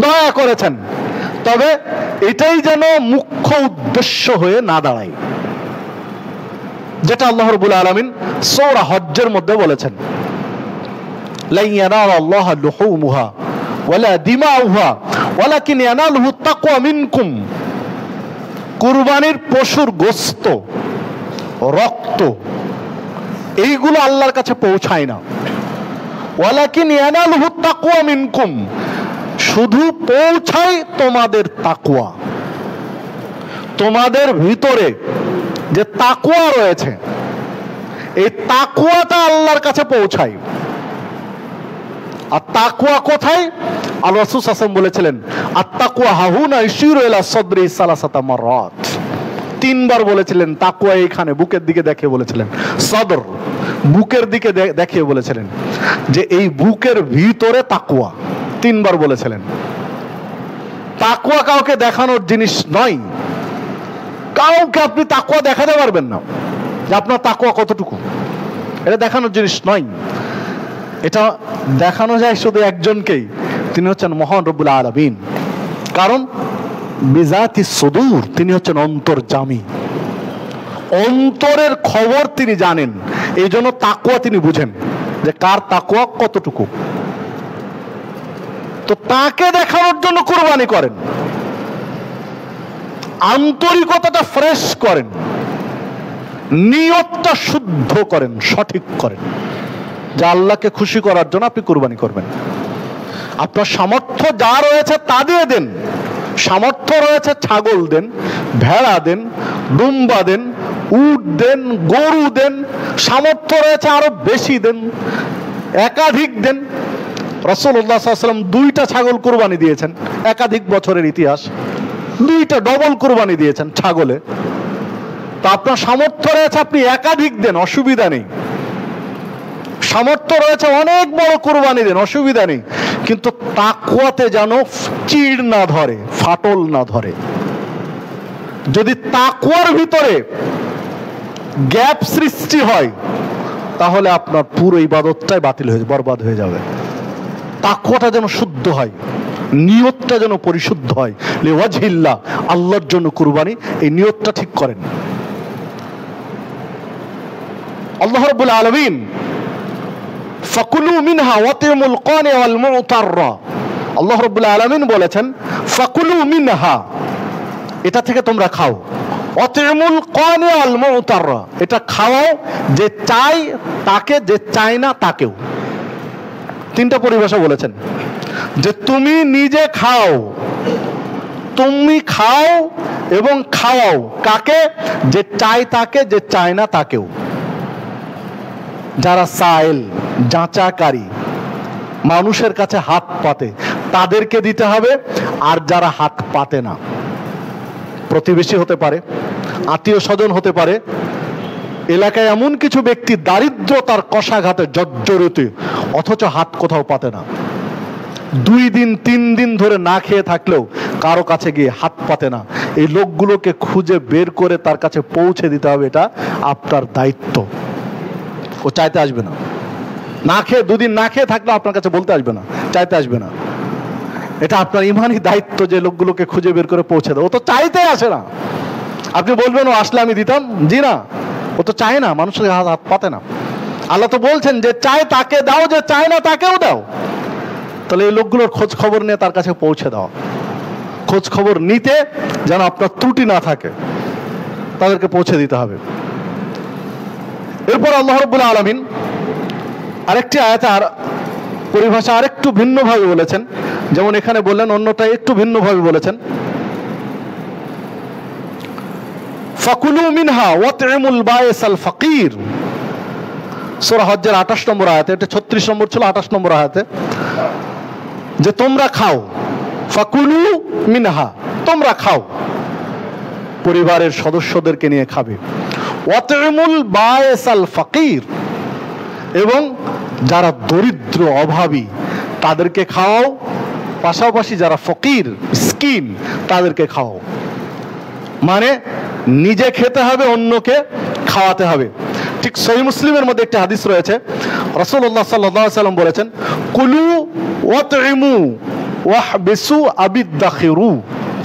দয়া করেছেন। তবে এটাই যেন মুখ্য উদ্দেশ্য হয়ে না দাঁড়ায়, যেটা আল্লাহ রাব্বুল আলামিন সূরা হজ্জের মধ্যে বলেছেন। লা ইয়ানালাল্লাহু লুহুমুহা ওয়ালা দিমাউহা ওয়ালাকিন ইয়ানালুহু তাকওয়া মিনকুম। কুরবানির পশুর গোশত, রক্ত, এইগুলো আল্লাহর কাছে পৌঁছায় না। ওয়ালাকিন ইয়ানালুহু তাকওয়া মিনকুম, শুধু পৌঁছায় তোমাদের তাকওয়া। তোমাদের ভিতরে যে তাকওয়া রয়েছে, এই তাকওয়াটা আল্লাহর কাছে পৌঁছায়। আর তাকওয়া কোথায়? আল্লাহ রাসূল সাল্লাল্লাহু আলাইহি ওয়াসাল্লাম বলেছিলেন, আত-তাকওয়া হাহুনা ইশিরু ইলা সাদরি সালাসাতা মাররাত। তিনবার বলেছিলেন তাকওয়া এখানে, বুকের দিকে দেখিয়ে বলেছিলেন, সদর, বুকের দিকে দেখিয়ে বলেছিলেন যে এই বুকের ভিতরে তাকওয়া। তিনবার বলেছিলেন। তাকওয়া কাউকে দেখানোর জিনিস নয়। কাউকে আপনি তাকওয়া দেখাতে পারবেন না যে আপনার তাকওয়া কতটুকু, এটা দেখানোর জিনিস নয়। এটা দেখানো যায় শুধু একজনকেই, তিনি হচ্ছেন মহান রব্বুল আলামিন। কারণ বিজাতিস সুদূর, তিনি হচ্ছেন অন্তর্যামী, অন্তরের খবর তিনি জানেন। এই জন্য তাকওয়া তিনি বুঝেন যে কার তাকওয়া কতটুকু। তো তাকে দেখানোর জন্য কুরবানি করেন, আন্তরিকতাটা ফ্রেশ করেন, নিয়তটা শুদ্ধ করেন, সঠিক করেন, যে আল্লাহকে খুশি করার জন্য আপনি কুরবানি করবেন। আপনার সামর্থ্য যা রয়েছে তা দিয়ে দেন। সামর্থ্য রয়েছে ছাগল দেন, ভেড়া দেন, দুম্বা দেন, উট দেন, গরু দেন। সামর্থ্য রয়েছে আরো বেশি দেন, একাধিক দেন। রাসূলুল্লাহ সাল্লাল্লাহু আলাইহি ওয়াসাল্লাম 2টা ছাগল কুরবানি দিয়েছেন, একাধিক বছরের ইতিহাস। 2টা ডবল কুরবানি দিয়েছেন ছাগলে। তো আপনার সামর্থ্য রয়েছে, আপনি একাধিক দেন, অসুবিধা নেই। সামর্থ্য রয়েছে অনেক বড় কুরবানি দেন, অসুবিধা নেই। কিন্তু তাকওয়াতে যেন চিড় না ধরে, ফাটল না ধরে। যদি তাকওয়ার ভিতরে গ্যাপ সৃষ্টি হয়, তাহলে আপনার পুরো ইবাদতটাই বাতিল হয়ে, বরবাদ হয়ে যাবে। তাকওয়াটা যেন শুদ্ধ হয়, নিয়তটা যেন পরিশুদ্ধ হয়। লিওয়াজহিল্লাহ, আল্লাহর জন্য কুরবানি, এই নিয়তটা ঠিক করেন। আল্লাহ রাব্বুল আলামিন ফাকুলু মিনহা ওয়াতিমুল কানি ওয়াল মুতাররা, আল্লাহ রাব্বুল আলামিন বলেছেন ফাকুলু মিনহা, এটা থেকে তোমরা খাও। ওয়াতিমুল কানি ওয়াল মুতাররা, এটা খাওয়াও যে চাই তাকে, যে চায় না তাকেও। 3টা পরিভাষা বলেছেন যে তুমি নিজে খাও, তুমি খাও এবং খাওয়াও কাকে? যে চায় তাকে, যে চায় না তাকেও। যারা সাইল, যাচাকারী, মানুষের কাছে হাত পাতে, তাদেরকে দিতে হবে। আর যারা হাত পাতে না, প্রতিবেশী হতে পারে, আত্মীয় স্বজন হতে পারে, এলাকায় এমন কিছু ব্যক্তি দারিদ্রতার কষাঘাতে জর্জরিত, অথচ হাত কোথাও পাতে না, 2 দিন 3 দিন ধরে না খেয়ে থাকলেও কারো কাছে গিয়ে হাত পাতে না। এই লোকগুলোকে খুঁজে বের করে তার কাছে পৌঁছে দিতে হবে, এটা আপনার দায়িত্ব। ও চাইতে আসবে না, না খেয়ে 2 দিন না খেয়ে থাকলে আপনার কাছে বলতে আসবে না, চাইতে আসবে না। এটা আপনার ইমানি দায়িত্ব যে লোকগুলোকে খুঁজে বের করে পৌঁছে দেয়। ও তো চাইতে আসে না, আপনি বলবেন ও আসলে আমি দিতাম, জি না, ও তো চায় না, মানুষের হাত পাতে না। আল্লাহ তো বলছেন যে চায় তাকে দাও, যে চায় না তাকেও দাও। তাহলে এই লোকগুলোর খোঁজ খবর নিয়ে তার কাছে পৌঁছে দাও। খোঁজ খবর নিতে যেন আপনার ত্রুটি না থাকে, তাদেরকে পৌঁছে দিতে হবে। এরপর আল্লাহ রাব্বুল আলামিন আরেকটি আয়াতে আর পরিভাষা আরেকটু ভিন্নভাবে বলেছেন, যেমন এখানে বললেন, অন্যটা একটু ভিন্নভাবে বলেছেন। ফাকুলু মিনহা ওয়াতইমুল বাইসাল ফাকির, সূরা হজ্জের 28 নম্বর আয়াতে, এটা 36 নম্বর ছিল, 28 নম্বর আয়াতে, যে তোমরা খাও। ফাকুলু মিনহা, তোমরা খাও, পরিবারের সদস্যদেরকে নিয়ে খাবে। ওয়াতইমুল বাইসাল ফাকির, এবং যারা দরিদ্র অভাবী তাদেরকে খাওয়াও, পাশাপাশি যারা ফকির মিসকিন তাদেরকে খাওয়াও। মানে নিজে খেতে হবে, অন্যকে খাওয়াতে হবে। ঠিক সহিহ মুসলিমের মধ্যে একটা হাদিস রয়েছে, রাসূলুল্লাহ সাল্লাল্লাহু আলাইহি ওয়াসাল্লাম বলেছেন, কুলু ওয়াতইমু ওয়াহবিসু আবিদ্দাখিরু।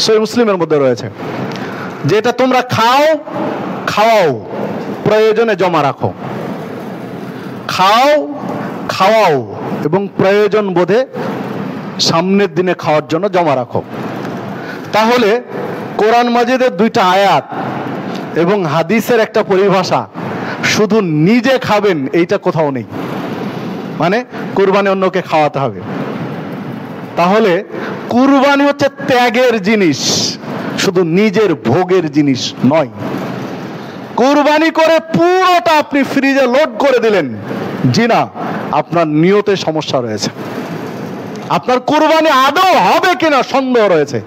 সহিহ মুসলিমের মধ্যে রয়েছে যে এটা তোমরা খাও, খাওয়াও, প্রয়োজনে জমা রাখো। খাও খাওয়াও এবং প্রয়োজন বোধে সামনের দিনে খাওয়ার জন্য জমা রাখো। তাহলে কোরআন মাজিদের 2টা আয়াত এবং হাদিসের একটা পরিভাষা শুধু নিজে খাবেন এইটা কোথাও নেই, মানে কুরবানি অন্যকে খাওয়াতে হবে। তাহলে কুরবানি হচ্ছে ত্যাগের জিনিস, শুধু নিজের ভোগের জিনিস নয়। কুরবানি করে পুরোটা আপনি ফ্রিজে লোড করে দিলেন, জি না, আপনার নিয়তে সমস্যা রয়েছে। আপনার কুরবানি আদৌ হবে কিনা সন্দেহ রয়েছে।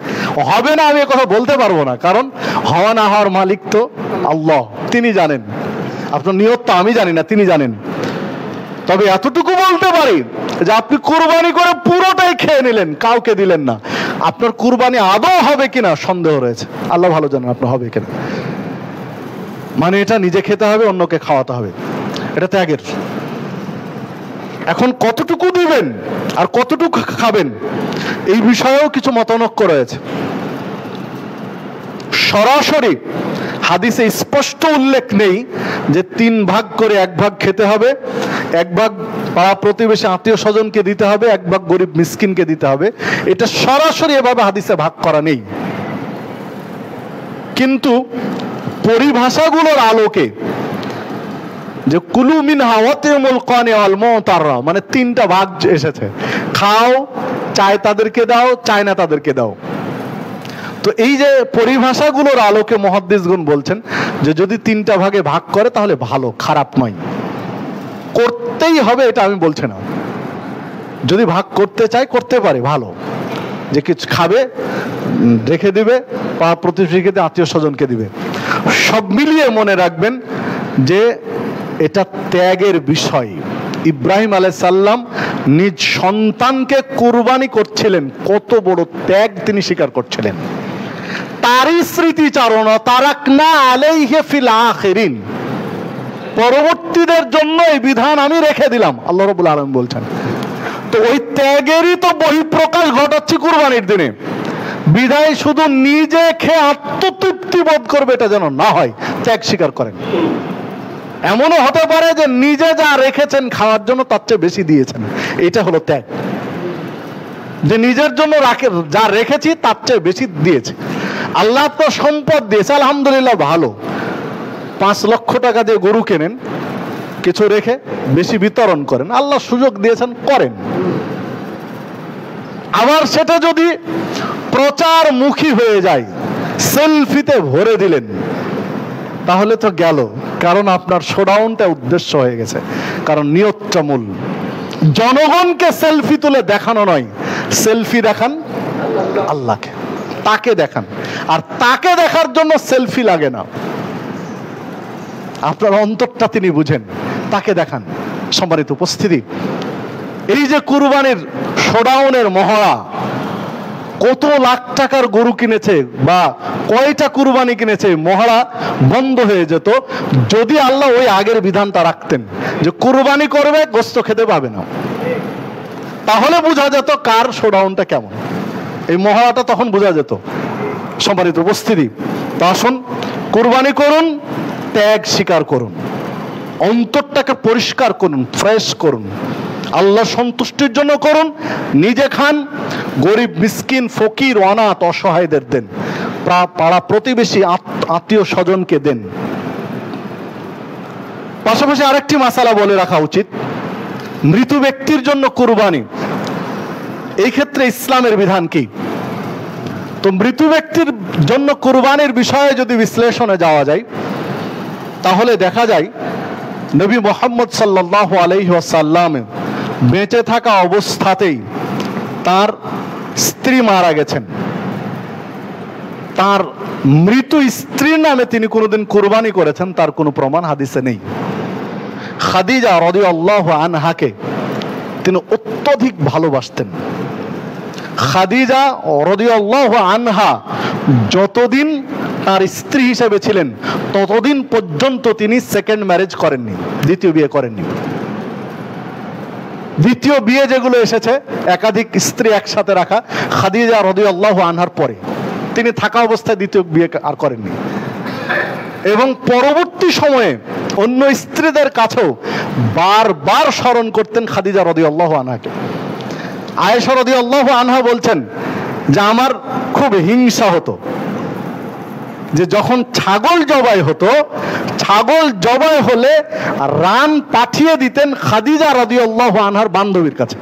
হবে না আমি কথা বলতে পারবো না, কারণ হওয়া না হওয়ার মালিক তো আল্লাহ, তিনি জানেন। আপনার নিয়ত তো আমি জানি না, তিনি জানেন। তবে এতটুকু বলতে পারি যে আপনি কুরবানি করে পুরোটাই খেয়ে নিলেন, কাউকে দিলেন না, আপনার কুরবানি আদৌ হবে কিনা সন্দেহ রয়েছে। আল্লাহ ভালো জানেন আপনার হবে কিনা। মানে এটা নিজে খেতে হবে, অন্যকে খাওয়াতে হবে, এটা ত্যাগের। এখন কতটুকু দিবেন আর কতটুকু খাবেন এই বিষয়েও কিছু মতানৈক্য রয়েছে। সরাসরি হাদিসে স্পষ্ট উল্লেখ নেই যে 3 ভাগ করে 1 ভাগ খেতে হবে, 1 ভাগ পাড়া প্রতিবেশী আত্মীয় স্বজনকে দিতে হবে, 1 ভাগ গরিব মিসকিনকে দিতে হবে। এটা সরাসরি এভাবে হাদিসে ভাগ করা নেই। কিন্তু পরিভাষাগুলোর আলোকে যে কুলু মিনহা ওয়াতিমুল কানি ওয়াল মুতাররা, মানে 3টা ভাগ এসেছে, খাও, চায় তাদেরকে দাও, চায় না তাদেরকে দাও। তো এই যে পরিভাষাগুলোর আলোকে মুহাদ্দিসগণ বলছেন যে যদি 3টা ভাগে ভাগ করে তাহলে ভালো, খারাপ নয়। করতেই হবে এটা আমি বলছি না, যদি ভাগ করতে চায় করতে পারে, ভালো। যে কিছু খাবে রেখে দিবে, প্রতিবেশীকে দিয়ে, আত্মীয় স্বজনকে দিবে। সব মিলিয়ে মনে রাখবেন যে এটা ত্যাগের বিষয়। ইব্রাহিম আলাইহিস সালাম নিজ সন্তানকে কুরবানি করছিলেন, কত বড় ত্যাগ তিনি স্বীকার করছিলেন। তারই স্মৃতিচারণা, তারাকনা আলাইহি ফিল আখিরিন, পরবর্তীদের জন্য এই বিধান আমি রেখে দিলাম, আল্লাহ রাব্বুল আলামিন বলছেন। তো ওই ত্যাগেরই তো বহিঃপ্রকাশ ঘটাচ্ছে কুরবানির দিনে। বিধায় শুধু নিজে খেয়ে আত্মতৃপ্তি বোধ করবে এটা যেন না হয়, ত্যাগ স্বীকার করেন। এমনও হতে পারে যে নিজে যা রেখেছেন খাওয়ার জন্য তার চেয়ে বেশি দিয়েছেন, এটা হলো ত্যাগ। যে নিজের জন্য যা রেখেছি তার চেয়ে বেশি দিয়েছে। আল্লাহ তো সম্পদ দিয়েছে, আলহামদুলিল্লাহ, ভালো। 5 লক্ষ টাকা দিয়ে গরু কেনেন, কিছু রেখে বেশি বিতরণ করেন, আল্লাহ সুযোগ দিয়েছেন, করেন। আবার সেটা যদি প্রচারমুখী হয়ে যায়, সেলফিতে ভরে দিলেন, তাহলে তো গেল, কারণ আপনার শোডাউনটা উদ্দেশ্য হয়ে গেছে, কারণ নিয়তটা মূল। জনগণকে সেলফি তুলে দেখানো নয়, সেলফি দেখান আল্লাহকে, তাকে দেখান। আর তাকে দেখার জন্য সেলফি লাগে না, আপনার অন্তরটা তিনি বুঝেন, তাকে দেখান। সম্মানিত উপস্থিতি, এই যে কুরবানির শোডাউনের মহড়া, কত লাখ টাকার গরু কিনেছে বা কয়টা কুরবানি কিনেছে, মহড়া বন্ধ হয়ে যেত যদি আল্লাহ ওই আগের বিধানটা রাখতেন যে কুরবানি করবে, গোস্ত খেতে পাবে না। তাহলে বোঝা যেত কার শোডাউনটা কেমন, এই মহড়াটা তখন বোঝা যেত। সম্মানিত উপস্থিতি, তো আসুন কুরবানি করুন, ত্যাগ স্বীকার করুন, অন্তরটাকে পরিষ্কার করুন, ফ্রেশ করুন, আল্লাহ সন্তুষ্টির জন্য করুন। নিজে খান, গরিব মিসকিন ফকির অনাথ অসহায়দের দেন, পাড়া প্রতিবেশী আত্মীয় স্বজনকে দেন। পাশাপাশি আরেকটি মাসালা বলে রাখা উচিত, মৃত ব্যক্তির জন্য কুরবানি, এই ক্ষেত্রে ইসলামের বিধান কি? তো মৃত ব্যক্তির জন্য কুরবানির বিষয়ে যদি বিশ্লেষণে যাওয়া যায়, তাহলে দেখা যায় নবী মুহাম্মদ সাল্লাল্লাহু আলাইহি ওয়াসাল্লাম বেঁচে থাকা অবস্থাতেই তার স্ত্রী মারা গেছেন, তার মৃত স্ত্রীর নামে তিনি কোনোদিন কুরবানি করেছেন তার কোনো প্রমাণ হাদিসে নেই। খাদিজা রাদিয়াল্লাহু আনহাকে তিনি অত্যধিক ভালোবাসতেন। খাদিজা রাদিয়াল্লাহু আনহা যতদিন তার স্ত্রী হিসেবে ছিলেন ততদিন পর্যন্ত তিনি সেকেন্ড ম্যারেজ করেননি, দ্বিতীয় বিয়ে করেননি। দ্বিতীয় বিয়ে যেগুলো এসেছে, একাধিক স্ত্রী একসাথে রাখা, খাদিজা রাদিয়াল্লাহু আনহার পরে তিনি থাকা অবস্থায় দ্বিতীয় বিয়ে আর করেননি। এবং পরবর্তী সময়ে অন্য স্ত্রীদের কাছেও বারবার স্মরণ করতেন খাদিজা রাদিয়াল্লাহু আনহাকে। আয়েশা রাদিয়াল্লাহু আনহা বলছেন যে আমার খুব হিংসা হতো যে যখন ছাগল জবাই হতো, ছাগল জবাই হলে রান পাঠিয়ে দিতেন খাদিজা রাদিয়াল্লাহু আনহার বান্ধবীর কাছে,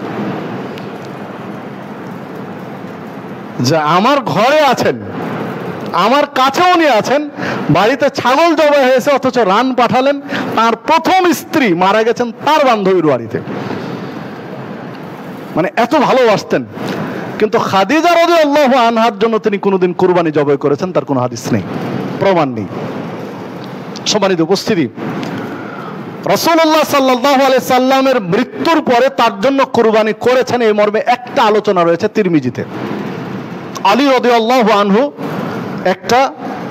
যে আমার ঘরে আছেন, আমার কাছে উনি আছেন, বাড়িতে ছাগল জবাই হয়েছে, অথচ রান পাঠালেন। তার প্রথম স্ত্রী মারা গেছেন তার বান্ধবীর বাড়িতে, মানে এত ভালোবাসতেন। কিন্তু খাদিজা রাদিয়াল্লাহু আনহার জন্য তিনি কোনোদিন কুরবানি জবাই করেছেন তার কোনো হাদিস নেই, প্রমাণ নেই। সম্মানিত উপস্থিতি, রাসূলুল্লাহ সাল্লাল্লাহু আলাইহি সাল্লামের মৃত্যুর পরে তার জন্য কুরবানি করেছেন এই মর্মে একটা আলোচনা রয়েছে তিরমিজিতে। আলী রাদিয়াল্লাহু আনহু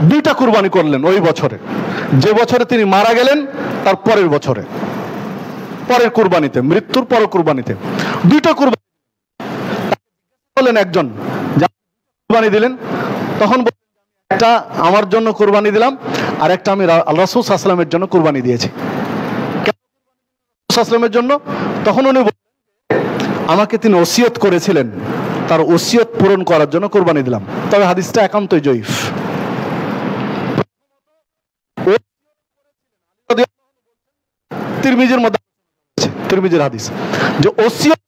দুইটা কুরবানি করলেন ওই বছরে, যে বছরে তিনি মারা গেলেন তার পরের বছরে, পরের কুরবানিতে, মৃত্যুর পর কুরবানিতে দুইটা কুরবানি বললেন। একজন কুরবানি দিলেন, তখন একটা আমার জন্য কুরবানি দিলাম, আর একটা আমি রাসূল সাল্লাল্লাহু আলাইহি ওয়াসাল্লামের জন্য কুরবানি দিয়েছি। রাসূলের জন্য তখন উনি আমাকে তিনি ওসিয়ত করেছিলেন, তার ওসিয়ত পূরণ করার জন্য কুরবানি দিলাম। তবে হাদিসটা একান্তই জয়ীফ। তিরমিজির মধ্যে, তিরমিজির হাদিস যে ওসিয়ত,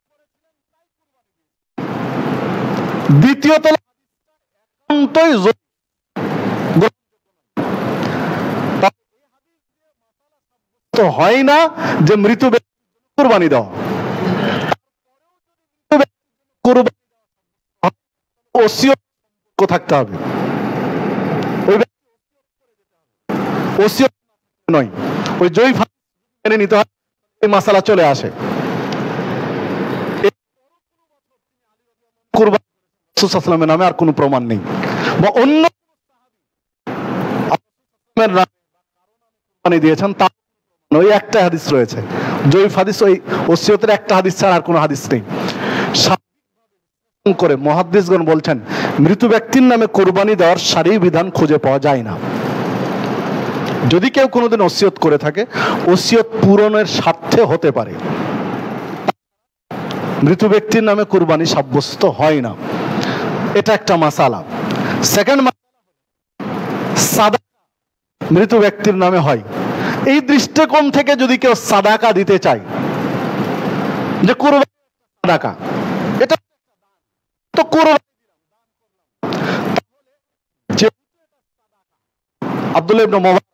দ্বিতীয়ত একান্তই তো হয় না যে মৃত কুরবানি দেওয়া, ওসিয়ত থাকতে হবে, ওসিয়ত নয়, ওই জয়ীফ মেনে নিতে হয়, এই মাসালা চলে আসে। কুরবানি রাসূল সাল্লাল্লাহু আলাইহি ওয়াসাল্লামের নামে আর কোনো প্রমাণ নেই, বা অন্য কুরবানি দিয়েছেন তার ওই একটা হাদিস রয়েছে, জয়ীফ হাদিস, ওই ওসিয়তের একটা হাদিস ছাড়া আর কোনো হাদিস নেই। করে মুহাদ্দিসগণ বলছেন মৃত ব্যক্তির নামে কুরবানি দেওয়ার শারঈ বিধান খুঁজে পাওয়া যায় না। যদি কেউ কোনোদিন ওসিয়ত করে থাকে, ওসিয়ত পূরণের স্বার্থে হতে পারে, মৃত ব্যক্তির নামে কুরবানি সাব্যস্ত হয় না। এটা একটা মাসালা। সেকেন্ড, সাদাকা মৃত ব্যক্তির নামে হয়। এই দৃষ্টিকোণ থেকে যদি কেউ সাদাকা দিতে চায়, যে কুরবানি সাদাকা, এটা তো কুরবানি, আব্দুল্লাহ ইবনে মুবারক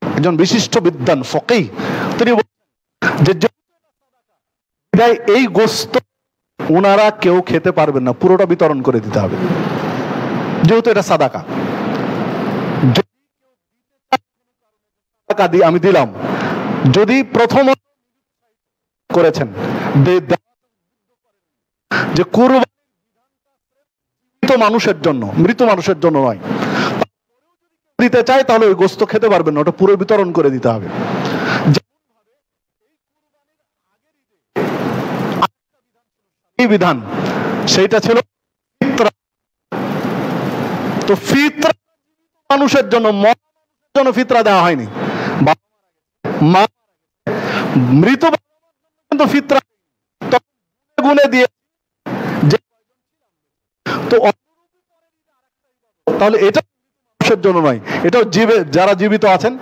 একজন বিশিষ্ট বিদ্বান ফকিহ, তিনি বলেন যে এই গোশত ওনারা কেউ খেতে পারবেন না, পুরোটা বিতরণ করে দিতে হবে, যেহেতু এটা সাদাকা। আমি দিলাম, যদি প্রথম করেছেন যে কুরবানি মানুষের জন্য, মৃত মানুষের জন্য নয়, দিতে চায় তাহলে ওই গোশত খেতে পারবেন না, ওটা পুরো বিতরণ করে দিতে হবে। এই বিধান সেইটা ছিল ফিতরা। তো ফিতরা মানুষের জন্য, ফিতরা দেওয়া হয়নি, মৃত কিন্তু ফিতরা গুনে দিয়ে, তো তাহলে এটা মানুষের জন্য নয়, এটাও যারা জীবিত আছেন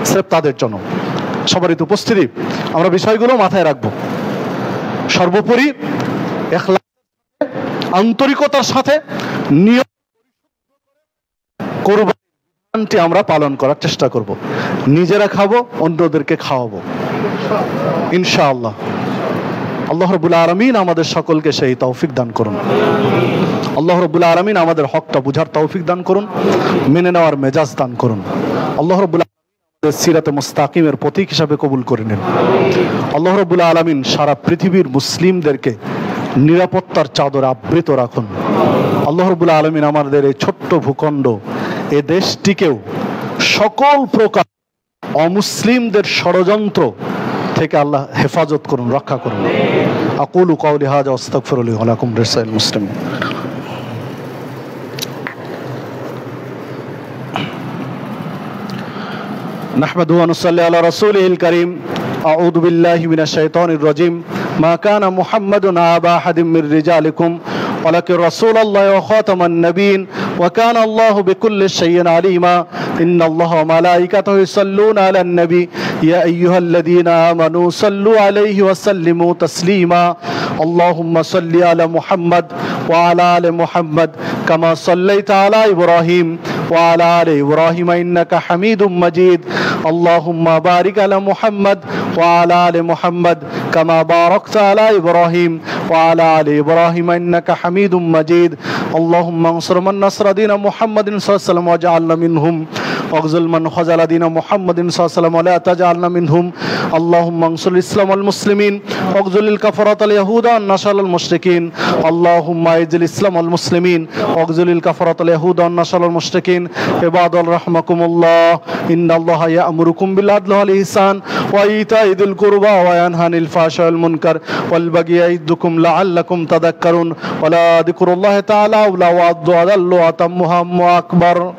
স্রেফ তাদের জন্য। সবারই তো উপস্থিতি, আমরা বিষয়গুলো মাথায় রাখবো। সর্বোপরি আন্তরিকতার সাথে নিয়ম কুরবানি আমরা পালন করার চেষ্টা করব, নিজেরা খাবো, অন্যদেরকে খাওয়াবো ইনশাআল্লাহ। আল্লাহ রাব্বুল আলামিন আমাদের সকলকে সেই তৌফিক দান করুন। আল্লাহ রাব্বুল আলামিন আমাদের হকটা বুঝার তৌফিক দান করুন, মেনে নেওয়ার মেজাজ দান করুন। আল্লাহ রাব্বুল আলামিন সিরাতে মুস্তাকিমের প্রতীক হিসাবে কবুল করে নিন। আল্লাহ রাব্বুল আলামিন সারা পৃথিবীর মুসলিমদেরকে নিরাপত্তার চাদরে আবৃত রাখুন। আল্লাহ রাব্বুল আলামিন আমাদের এই ছোট্ট ভূখণ্ড, এ দেশটিকেও সকল প্রকার অমুসলিমদের ষড়যন্ত্র থেকে আল্লাহ হেফাজত করুন, রক্ষা করুন। আকুলু কাওলি হাযা ওয়াস্তাগফিরুল্লাহ ওয়া লাকুম লিসাইল মুসলিমিন। নাহমাদুহু ওয়া নুসাল্লি আলা রাসূলিহিল কারীম। أعوذ بالله من الشيطان الرجيم ما كان محمد أبا أحد من رجالكم ولكن رسول الله وخاتم النبيين وكان الله بكل شيء عليما إن الله وملائكته يصلون على النبي يا أيها الذين آمنوا صلوا عليه وسلموا تسليما اللهم صل على محمد وعلى آل محمد كما صليت على إبراهيم وعلى آل إبراهيم إنك حميد مجيد اللهم بارك على محمد وعلى آل محمد كما باركت على إبراهيم وعلى آل إبراهيم إنك حميد مجيد اللهم انصر من نصر دين محمد صلى الله عليه وسلم واجعلنا منهم واخذل من خذل دين محمد صلى الله عليه وسلم ولا تجعلنا منهم اللهم انصر الإسلام والمسلمين واخذل الكفرة اليهود والنصارى المشركين اللهم اعز الإسلام والمسلمين واخذل الكفرة اليهود والنصارى المشركين عباد رحمكم الله إن الله يأمركم بالعدل والإحسان وإيتاء ذي القربى وينهى عن الفحشاء والمنكر والبغي يعظكم لعلكم تذكرون ولا ذكر الله تعالى أولى وأضل وأتم وأكبر